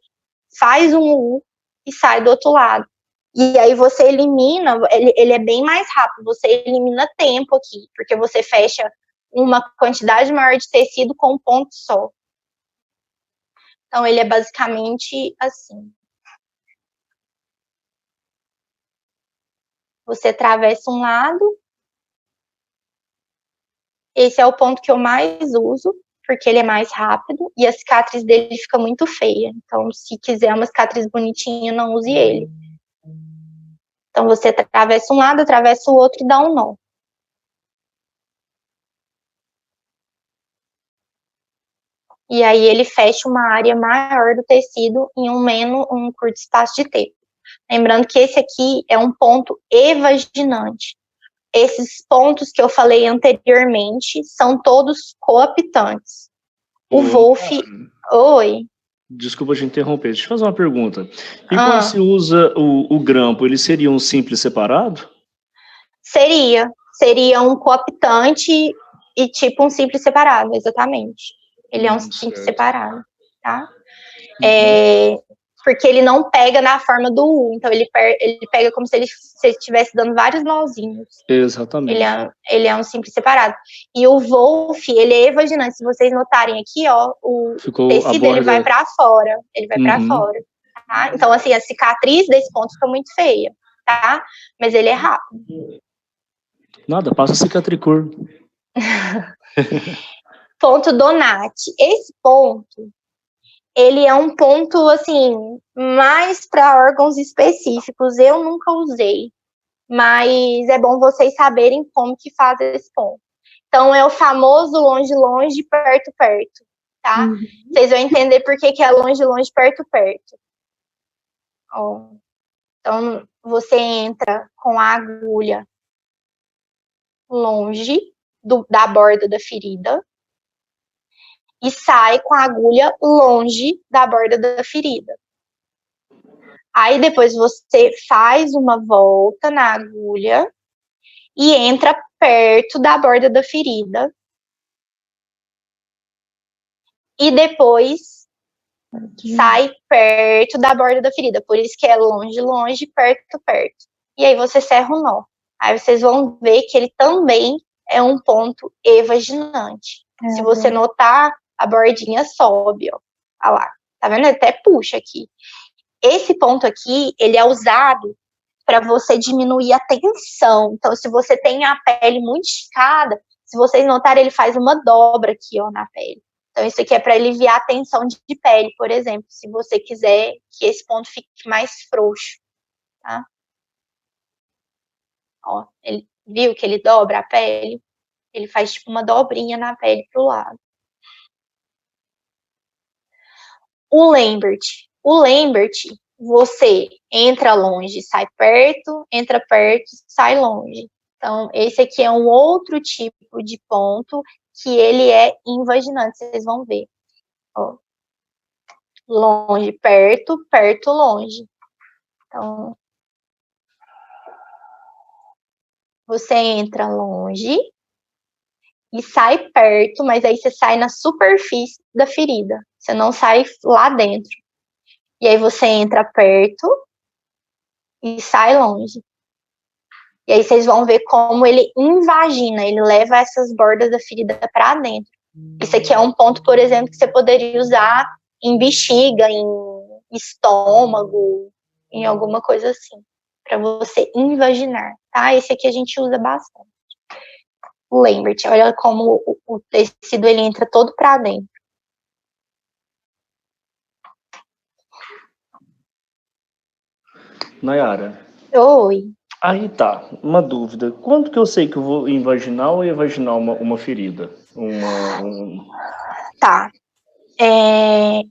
faz um U e sai do outro lado. E aí você elimina, ele é bem mais rápido, você elimina tempo aqui, porque você fecha uma quantidade maior de tecido com um ponto só. Então, ele é basicamente assim. Você atravessa um lado. Esse é o ponto que eu mais uso, porque ele é mais rápido e a cicatriz dele fica muito feia. Então, se quiser uma cicatriz bonitinha, não use ele. Então, você atravessa um lado, atravessa o outro e dá um nó. E aí ele fecha uma área maior do tecido em um curto espaço de tempo. Lembrando que esse aqui é um ponto evaginante. Esses pontos que eu falei anteriormente são todos coaptantes. O Wolf... Oi? Desculpa te interromper, deixa eu fazer uma pergunta. E quando se usa o grampo, ele seria um simples separado? Seria um coaptante e tipo um simples separado, exatamente. Ele é um simples separado, tá? Porque ele não pega na forma do U, então ele pega como se ele estivesse dando vários nozinhos. Exatamente. Ele é um simples separado. E o Wolf, ele é evaginante. Se vocês notarem aqui, ó, o tecido ele vai para fora. Ele vai para fora. Tá? Então, assim, a cicatriz desse ponto fica muito feia, tá? Mas ele é rápido. Nada, passa cicatricor. Ponto Donati. Esse ponto, ele é um ponto, assim, mais para órgãos específicos. Eu nunca usei, mas é bom vocês saberem como que faz esse ponto. Então, é o famoso longe, longe, perto, perto, tá? Vocês vão entender por que é longe, longe, perto, perto. Ó. Então, você entra com a agulha longe da borda da ferida e sai com a agulha longe da borda da ferida. Aí depois você faz uma volta na agulha e entra perto da borda da ferida. E depois sai perto da borda da ferida. Por isso que é longe, longe, perto, perto. E aí você serra o nó. Aí vocês vão ver que ele também é um ponto evaginante. Se você notar, a bordinha sobe, ó. Olha lá. Tá vendo? Até puxa aqui. Esse ponto aqui, ele é usado para você diminuir a tensão. Então, se você tem a pele muito esticada, se vocês notarem, ele faz uma dobra aqui, ó, na pele. Então, isso aqui é para aliviar a tensão de pele, por exemplo, se você quiser que esse ponto fique mais frouxo, tá? Ó, ele viu que ele dobra a pele? Ele faz tipo uma dobrinha na pele pro lado. O Lambert. O Lambert, você entra longe, sai perto, entra perto, sai longe. Então, esse aqui é um outro tipo de ponto que ele é invaginante, vocês vão ver. Ó. Longe, perto, perto, longe. Então, você entra longe e sai perto, mas aí você sai na superfície da ferida. Você não sai lá dentro. E aí você entra perto e sai longe. E aí vocês vão ver como ele invagina, ele leva essas bordas da ferida para dentro. Isso aqui é um ponto, por exemplo, que você poderia usar em bexiga, em estômago, em alguma coisa assim, para você invaginar, tá? Esse aqui a gente usa bastante. O Lambert, olha como o tecido ele entra todo para dentro. Nayara. Oi. Aí tá, uma dúvida. Quando que eu sei que eu vou invaginar ou evaginar uma ferida? Tá.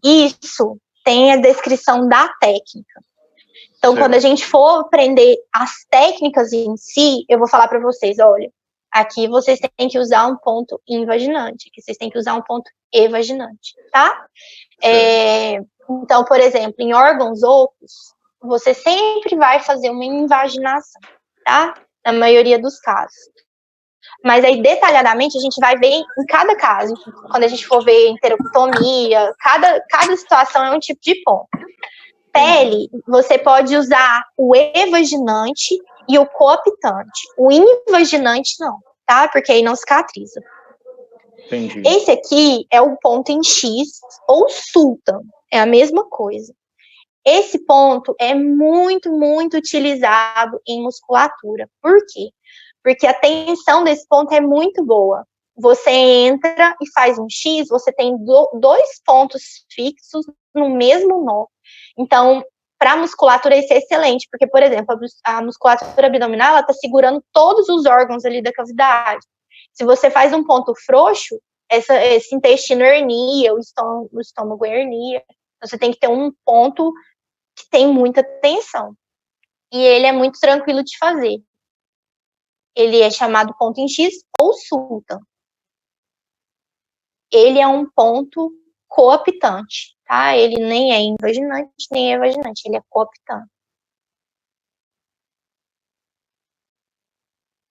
Isso tem a descrição da técnica. Então, certo. Quando a gente for aprender as técnicas em si, eu vou falar para vocês, olha, aqui vocês têm que usar um ponto invaginante, aqui vocês têm que usar um ponto evaginante, tá? Então, por exemplo, em órgãos ocos, você sempre vai fazer uma invaginação, tá? Na maioria dos casos. Mas aí, detalhadamente, a gente vai ver em cada caso. Quando a gente for ver enterotomia, cada situação é um tipo de ponto. Pele, você pode usar o evaginante e o coaptante. O invaginante não, tá? Porque aí não cicatriza. Entendi. Esse aqui é o ponto em X ou sultan, é a mesma coisa. Esse ponto é muito, muito utilizado em musculatura. Por quê? Porque a tensão desse ponto é muito boa. Você entra e faz um X, você tem dois pontos fixos no mesmo nó. Então, para a musculatura, isso é excelente, porque, por exemplo, a musculatura abdominal, ela está segurando todos os órgãos ali da cavidade. Se você faz um ponto frouxo, esse intestino hernia, o estômago hernia. Então, você tem que ter um ponto que tem muita tensão. E ele é muito tranquilo de fazer. Ele é chamado ponto em X ou sultan. Ele é um ponto coaptante, tá? Ele nem é invaginante, nem é evaginante, ele é coaptante.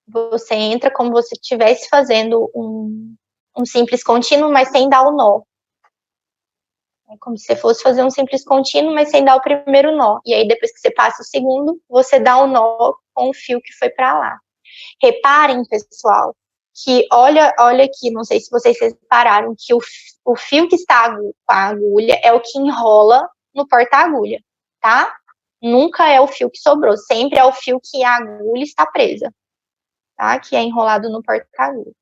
Você entra como se estivesse fazendo um simples contínuo, mas sem dar o nó. É como se você fosse fazer um simples contínuo, mas sem dar o primeiro nó. E aí, depois que você passa o segundo, você dá o nó com o fio que foi para lá. Reparem, pessoal, que olha aqui, não sei se vocês repararam, que o fio que está com a agulha é o que enrola no porta-agulha, tá? Nunca é o fio que sobrou, sempre é o fio que a agulha está presa, tá? Que é enrolado no porta-agulha.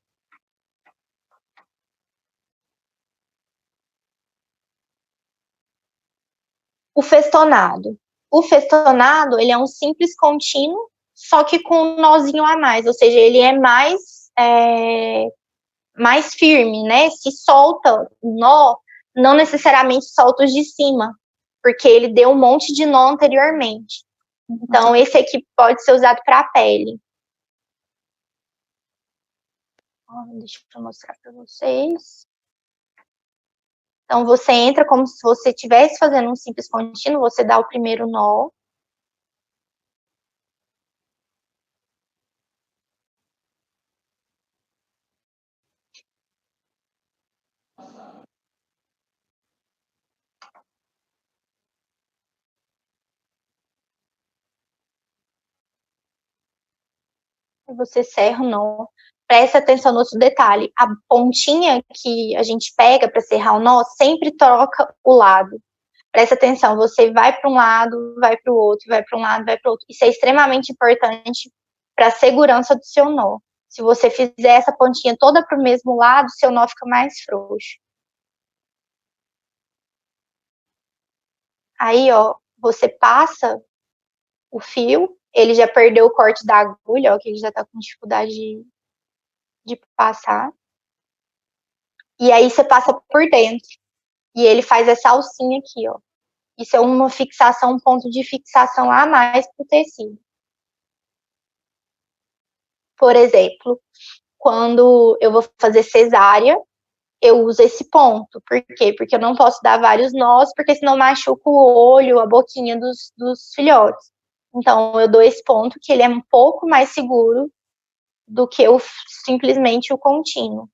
O festonado. O festonado, ele é um simples contínuo, só que com um nozinho a mais, ou seja, ele é mais firme, né? Se solta o nó, não necessariamente solta os de cima, porque ele deu um monte de nó anteriormente. Então, esse aqui pode ser usado para a pele. Deixa eu mostrar para vocês. Então, você entra como se você estivesse fazendo um simples contínuo, você dá o primeiro nó. você serra o nó. Presta atenção no outro detalhe. A pontinha que a gente pega para serrar o nó sempre troca o lado. Presta atenção, você vai para um lado, vai para o outro, vai para um lado, vai para o outro. Isso é extremamente importante para a segurança do seu nó. Se você fizer essa pontinha toda para o mesmo lado, seu nó fica mais frouxo. Aí, ó, você passa o fio, ele já perdeu o corte da agulha, ó, que ele já tá com dificuldade de passar. E aí você passa por dentro. E ele faz essa alcinha aqui, ó. Isso é uma fixação, um ponto de fixação a mais pro tecido. Por exemplo, quando eu vou fazer cesárea, eu uso esse ponto. Por quê? Porque eu não posso dar vários nós, porque senão machuca o olho, a boquinha dos filhotes. Então, eu dou esse ponto, que ele é um pouco mais seguro do que simplesmente o contínuo,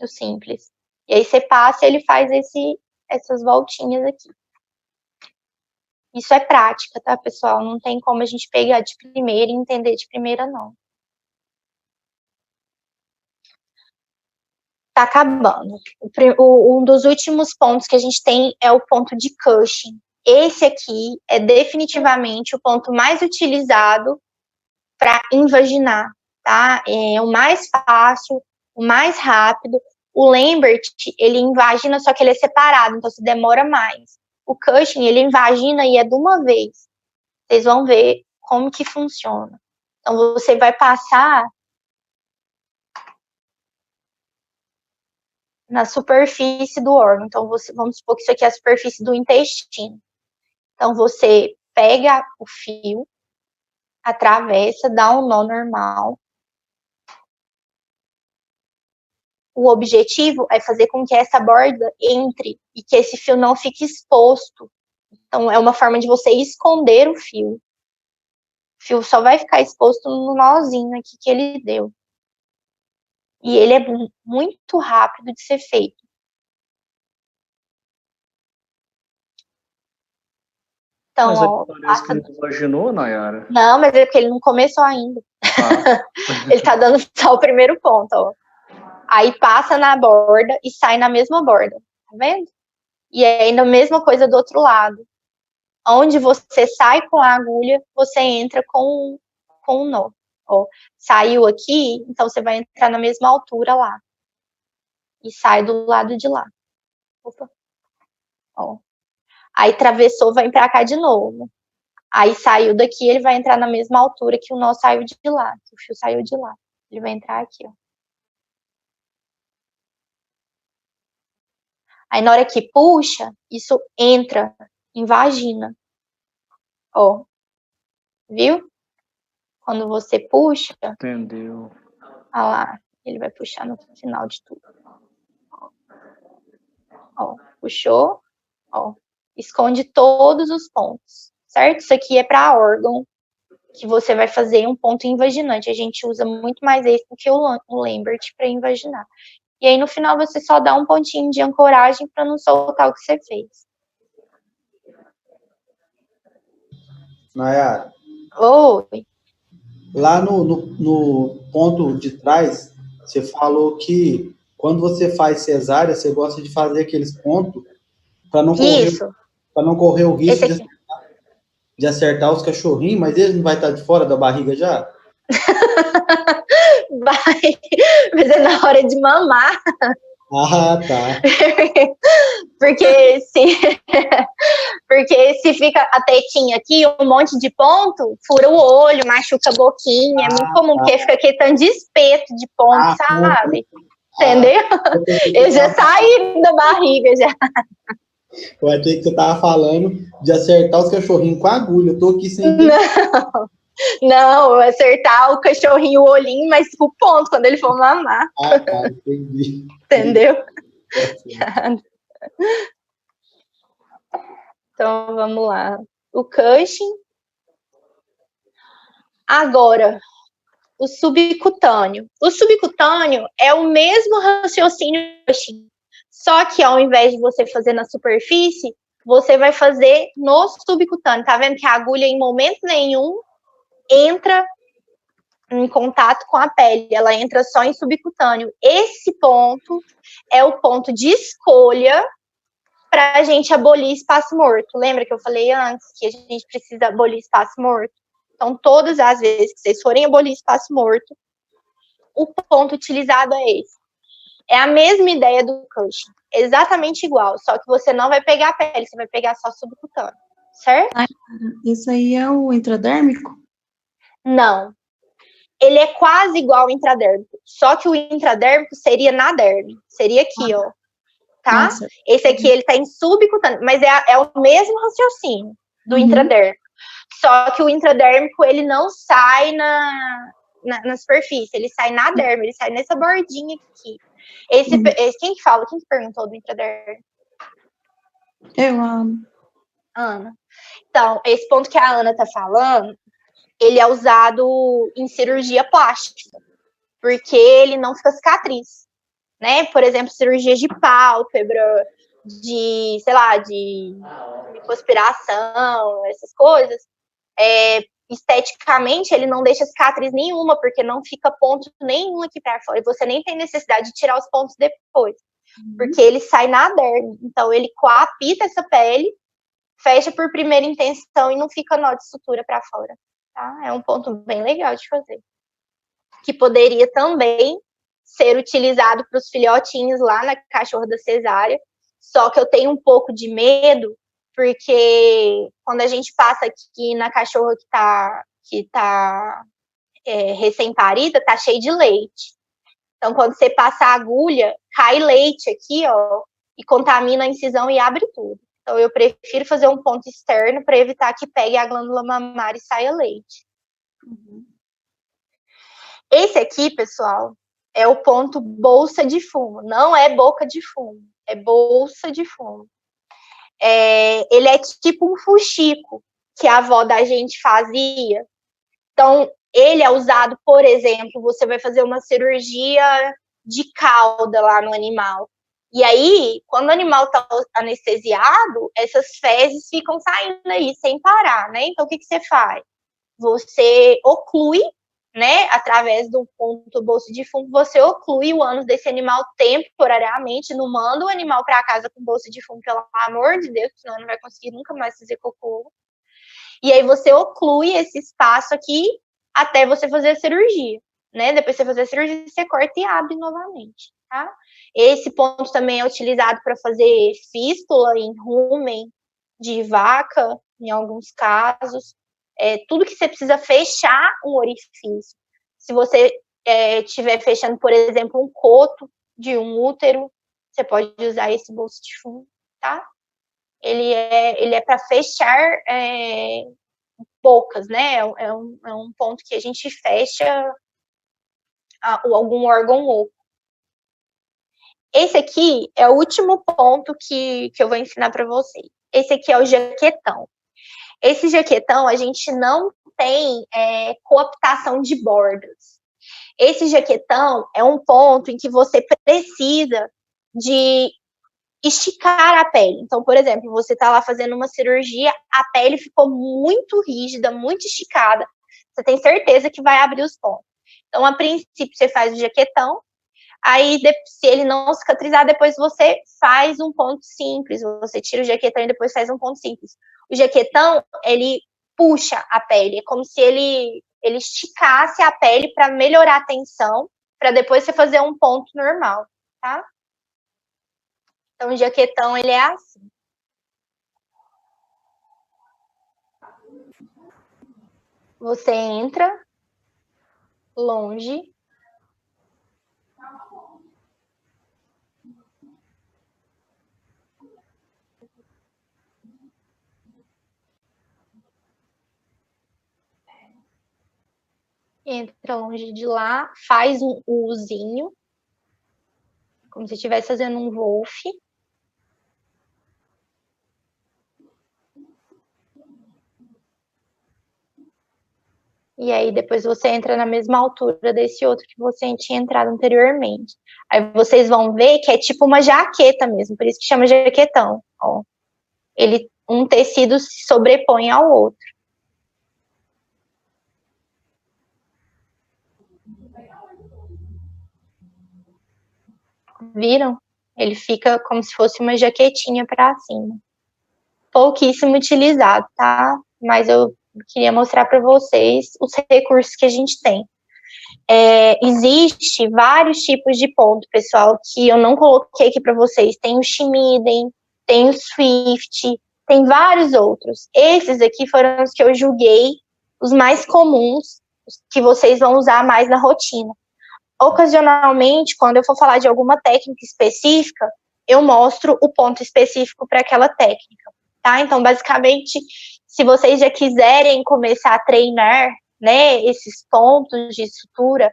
o simples. E aí você passa e ele faz essas voltinhas aqui. Isso é prática, tá, pessoal? Não tem como a gente pegar de primeira e entender de primeira, não. Tá acabando. Um dos últimos pontos que a gente tem é o ponto de Cushing. Esse aqui é definitivamente o ponto mais utilizado para invaginar, tá? É o mais fácil, o mais rápido. O Lambert, ele invagina, só que ele é separado, então se demora mais. O Cushing, ele invagina e é de uma vez. Vocês vão ver como que funciona. Então, você vai passar na superfície do órgão. Então, vamos supor que isso aqui é a superfície do intestino. Então, você pega o fio, atravessa, dá um nó normal. O objetivo é fazer com que essa borda entre e que esse fio não fique exposto. Então, é uma forma de você esconder o fio. O fio só vai ficar exposto no nozinho aqui que ele deu. E ele é muito rápido de ser feito. Então, mas ó, parece que ele imaginou, Nayara. Não, mas é porque ele não começou ainda. Ele tá dando só o primeiro ponto, ó. Aí passa na borda e sai na mesma borda, tá vendo? E ainda a mesma coisa do outro lado. Onde você sai com a agulha, você entra com o nó. Ó, saiu aqui, então você vai entrar na mesma altura lá. E sai do lado de lá. Opa. Ó. Aí atravessou, vai pra cá de novo. Aí saiu daqui, ele vai entrar na mesma altura que o nó saiu de lá. Que o fio saiu de lá. Ele vai entrar aqui, ó. Aí na hora que puxa, isso entra em vagina. Ó. Viu? Quando você puxa... Entendeu. Olha lá. Ele vai puxar no final de tudo. Ó. Puxou. Ó. Esconde todos os pontos. Certo? Isso aqui é para órgão que você vai fazer um ponto invaginante. A gente usa muito mais esse do que o Lambert para invaginar. E aí, no final, você só dá um pontinho de ancoragem para não soltar o que você fez. Nayara. Oi. Lá no ponto de trás, você falou que quando você faz cesárea, você gosta de fazer aqueles pontos para não correr o risco de acertar os cachorrinhos, mas eles não vai estar de fora da barriga já? Vai, mas é na hora de mamar. Ah, tá. Porque se fica a tetinha aqui, um monte de ponto, fura o olho, machuca a boquinha, é muito comum, porque fica aquele tanto de espeto de ponto, sabe? Entendeu? Eles já saíram da barriga, já. Eu achei que você tava falando de acertar os cachorrinhos com a agulha, eu tô aqui sem... Não, acertar o cachorrinho, o olhinho, mas o ponto, quando ele for mamar. Ah, tá, entendi. Entendeu? Então, vamos lá. O Cushing. Agora, o subcutâneo. O subcutâneo é o mesmo raciocínio do Cushing, só que ao invés de você fazer na superfície, você vai fazer no subcutâneo. Tá vendo que a agulha, em momento nenhum, entra em contato com a pele, ela entra só em subcutâneo. Esse ponto é o ponto de escolha para a gente abolir espaço morto. Lembra que eu falei antes que a gente precisa abolir espaço morto? Então, todas as vezes que vocês forem abolir espaço morto, o ponto utilizado é esse. É a mesma ideia do Cushing, exatamente igual, só que você não vai pegar a pele, você vai pegar só subcutâneo, certo? Isso aí é o intradérmico? Não. Ele é quase igual ao intradérmico, só que o intradérmico seria na derme, seria aqui, ó, tá? Nossa. Esse aqui, ele tá em subcutâneo, mas é o mesmo raciocínio do intradérmico, só que o intradérmico, ele não sai na superfície, ele sai na derme, ele sai nessa bordinha aqui. Quem que fala? Quem que perguntou do intradérmico? Eu amo. Ana. Então, esse ponto que a Ana tá falando, ele é usado em cirurgia plástica, porque ele não fica cicatriz, né? Por exemplo, cirurgias de pálpebra, de, sei lá, de lipoaspiração, essas coisas, esteticamente ele não deixa cicatriz nenhuma, porque não fica ponto nenhum aqui para fora, e você nem tem necessidade de tirar os pontos depois, porque ele sai na derme, então ele coapita essa pele, fecha por primeira intenção e não fica nó de sutura para fora, tá? É um ponto bem legal de fazer, que poderia também ser utilizado para os filhotinhos lá na cachorra da cesárea, só que eu tenho um pouco de medo, porque quando a gente passa aqui na cachorra que tá recém-parida, tá cheio de leite. Então, quando você passa a agulha, cai leite aqui, ó, e contamina a incisão e abre tudo. Então, eu prefiro fazer um ponto externo para evitar que pegue a glândula mamária e saia leite. Esse aqui, pessoal, é o ponto bolsa de fumo. Não é boca de fumo, é bolsa de fumo. Ele é tipo um fuxico que a avó da gente fazia. Então, ele é usado, por exemplo, você vai fazer uma cirurgia de cauda lá no animal. E aí, quando o animal está anestesiado, essas fezes ficam saindo aí sem parar, né? Então, o que você faz? Você oclui, né, através do ponto bolsa de fumo, você oclui o ânus desse animal temporariamente, não manda o animal para casa com bolsa de fumo, pelo amor de Deus, senão não vai conseguir nunca mais fazer cocô. E aí você oclui esse espaço aqui até você fazer a cirurgia, né? Depois você fazer a cirurgia, você corta e abre novamente, tá? Esse ponto também é utilizado para fazer fístula em rumen de vaca, em alguns casos. Tudo que você precisa fechar um orifício. Se você estiver fechando, por exemplo, um coto de um útero, você pode usar esse bolso de fumo, tá? Ele é para fechar bocas, né? É um ponto que a gente fecha algum órgão oco. Esse aqui é o último ponto que eu vou ensinar para vocês. Esse aqui é o jaquetão. Esse jaquetão, a gente não tem coaptação de bordas. Esse jaquetão é um ponto em que você precisa de esticar a pele. Então, por exemplo, você está lá fazendo uma cirurgia, a pele ficou muito rígida, muito esticada. Você tem certeza que vai abrir os pontos. Então, a princípio, você faz o jaquetão. Aí, se ele não cicatrizar, depois você faz um ponto simples. Você tira o jaquetão e depois faz um ponto simples. O jaquetão, ele puxa a pele. É como se ele esticasse a pele para melhorar a tensão, para depois você fazer um ponto normal, tá? Então, o jaquetão, ele é assim. Você entra longe. Entra longe de lá, faz um Uzinho, como se estivesse fazendo um Wolf. E aí depois você entra na mesma altura desse outro que você tinha entrado anteriormente. Aí vocês vão ver que é tipo uma jaqueta mesmo, por isso que chama jaquetão. Ó. Um tecido se sobrepõe ao outro. Viram? Ele fica como se fosse uma jaquetinha para cima. Pouquíssimo utilizado, tá? Mas eu queria mostrar para vocês os recursos que a gente tem. Existe vários tipos de ponto, pessoal, que eu não coloquei aqui para vocês. Tem o Schmieden, tem o Swift, tem vários outros. Esses aqui foram os que eu julguei os mais comuns, os que vocês vão usar mais na rotina. Ocasionalmente, quando eu for falar de alguma técnica específica, eu mostro o ponto específico para aquela técnica, tá? Então, basicamente, se vocês já quiserem começar a treinar, né, esses pontos de sutura,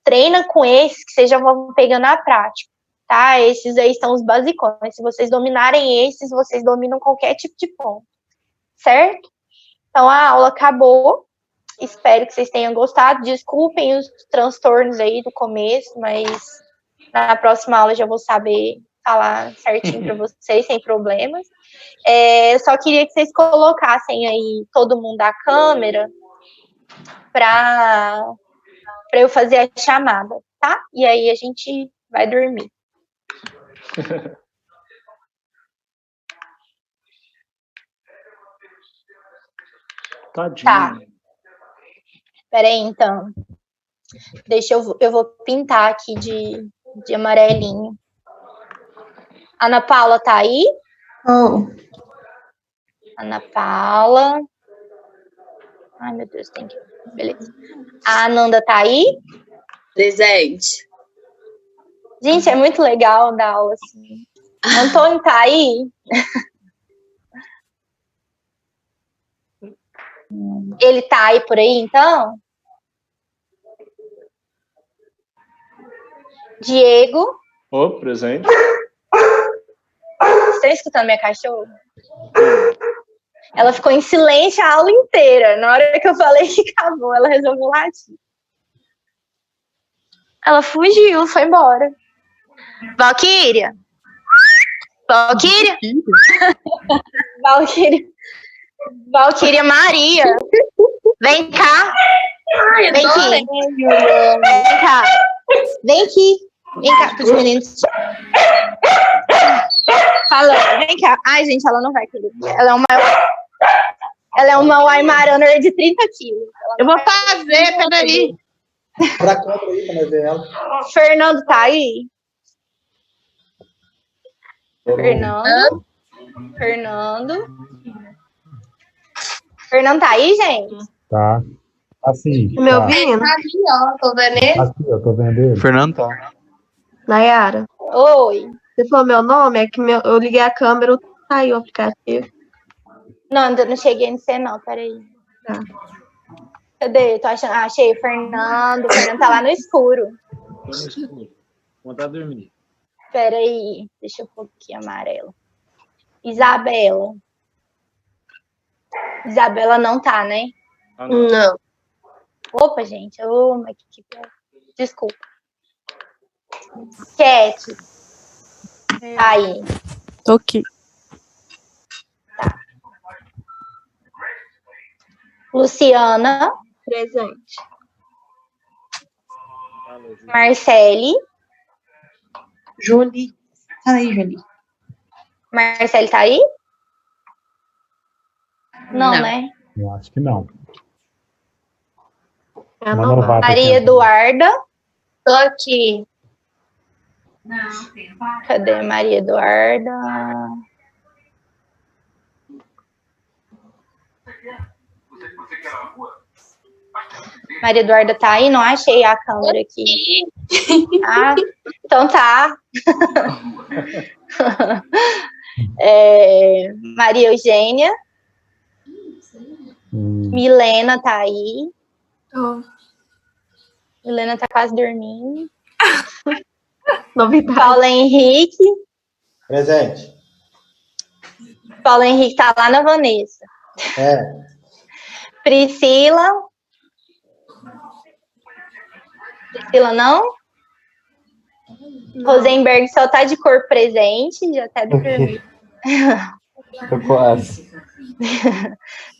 treina com esses que vocês já vão pegando a prática, tá? Esses aí são os basicões. Se vocês dominarem esses, vocês dominam qualquer tipo de ponto, certo? Então, a aula acabou. Espero que vocês tenham gostado. Desculpem os transtornos aí do começo, mas na próxima aula já vou saber falar certinho para vocês, sem problemas. Eu só queria que vocês colocassem aí todo mundo a câmera para eu fazer a chamada, tá? E aí a gente vai dormir. Tadinho. Tá. Peraí, então. Eu vou pintar aqui de amarelinho. Ana Paula tá aí? Oh. Ana Paula. Ai, meu Deus, tem que... Beleza. A Ananda tá aí? Presente. Gente, é muito legal dar aula assim. Antônio tá aí? Ele tá aí por aí, então? Diego? Ô, presente. Vocês estão escutando minha cachorra? Ela ficou em silêncio a aula inteira. Na hora que eu falei que acabou, ela resolveu latir. Ela fugiu, foi embora. Valquíria? Valquíria? Valquíria? Valquíria Maria. Vem cá. Ai, Vem aqui. Vem cá. Vem aqui. Vem cá, os meninos. Fala, vem cá. Ai, gente, ela não vai querer. Ela é uma Weimaraner de 30 quilos. Eu vou fazer, peraí. Pra câmera aí, pra nós ver ela. Fernando tá aí? Fernando. Fernando tá aí, gente? Tá. Assim. Me Tá. ouvindo? Tá ali, ó. Tô vendo ele. Aqui, eu tô vendo ele. Fernando tá. Nayara, Oi. você falou meu nome? É que eu liguei a câmera, tá aí o aplicativo. Não, ainda não cheguei no C, não, peraí. Tá. Cadê? Tô achando. Achei o Fernando. O Fernando tá lá no escuro. Tô no escuro. Vontade de dormir. Peraí. Deixa eu pôr aqui amarelo. Isabela. Isabela não tá, né? Ah, não. Não. Opa, gente. Mas que desculpa. Cat. Aí. Tô aqui. Luciana. Presente. Marcele. Jolie. Fala aí, Jolie. Marcele tá aí? Não, né? Eu acho que não. É Uma novata. novata Maria aqui. Eduarda. Tô aqui. Cadê Maria Eduarda? Maria Eduarda tá aí? Não achei a câmera aqui. Ah, então tá. Maria Eugênia. Milena tá aí. Milena tá quase dormindo. Novidade. Paulo Henrique. Presente. Paulo Henrique tá lá na Vanessa. Priscila. Priscila não? Rosenberg só tá de corpo presente, já tá dormindo. Tô quase.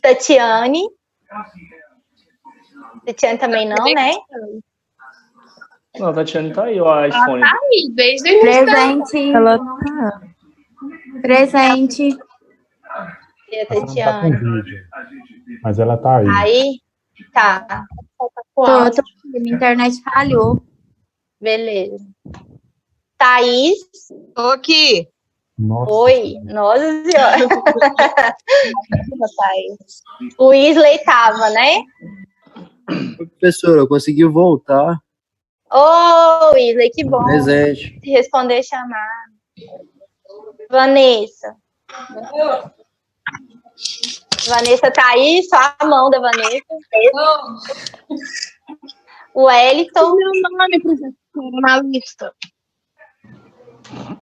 Tatiane. Tatiane também não, né? Não, a Tatiane tá aí, ó, a iPhone. Tá aí, desde o início. Presente. Ela tá. Presente. E a Ela não tá com Tatiane. vídeo, mas ela tá aí. Aí, tá. Tô, minha internet falhou. Beleza. Thaís. Tô aqui. Nossa. Oi. Nossa senhora. Thaís. O Weasley tava, né? Professora, eu consegui voltar. Ô, Weasley, que bom. Presente. Se responder chamada. Vanessa. Vanessa tá aí, só a mão da Vanessa. O Wellington. Meu nome, professora, na lista.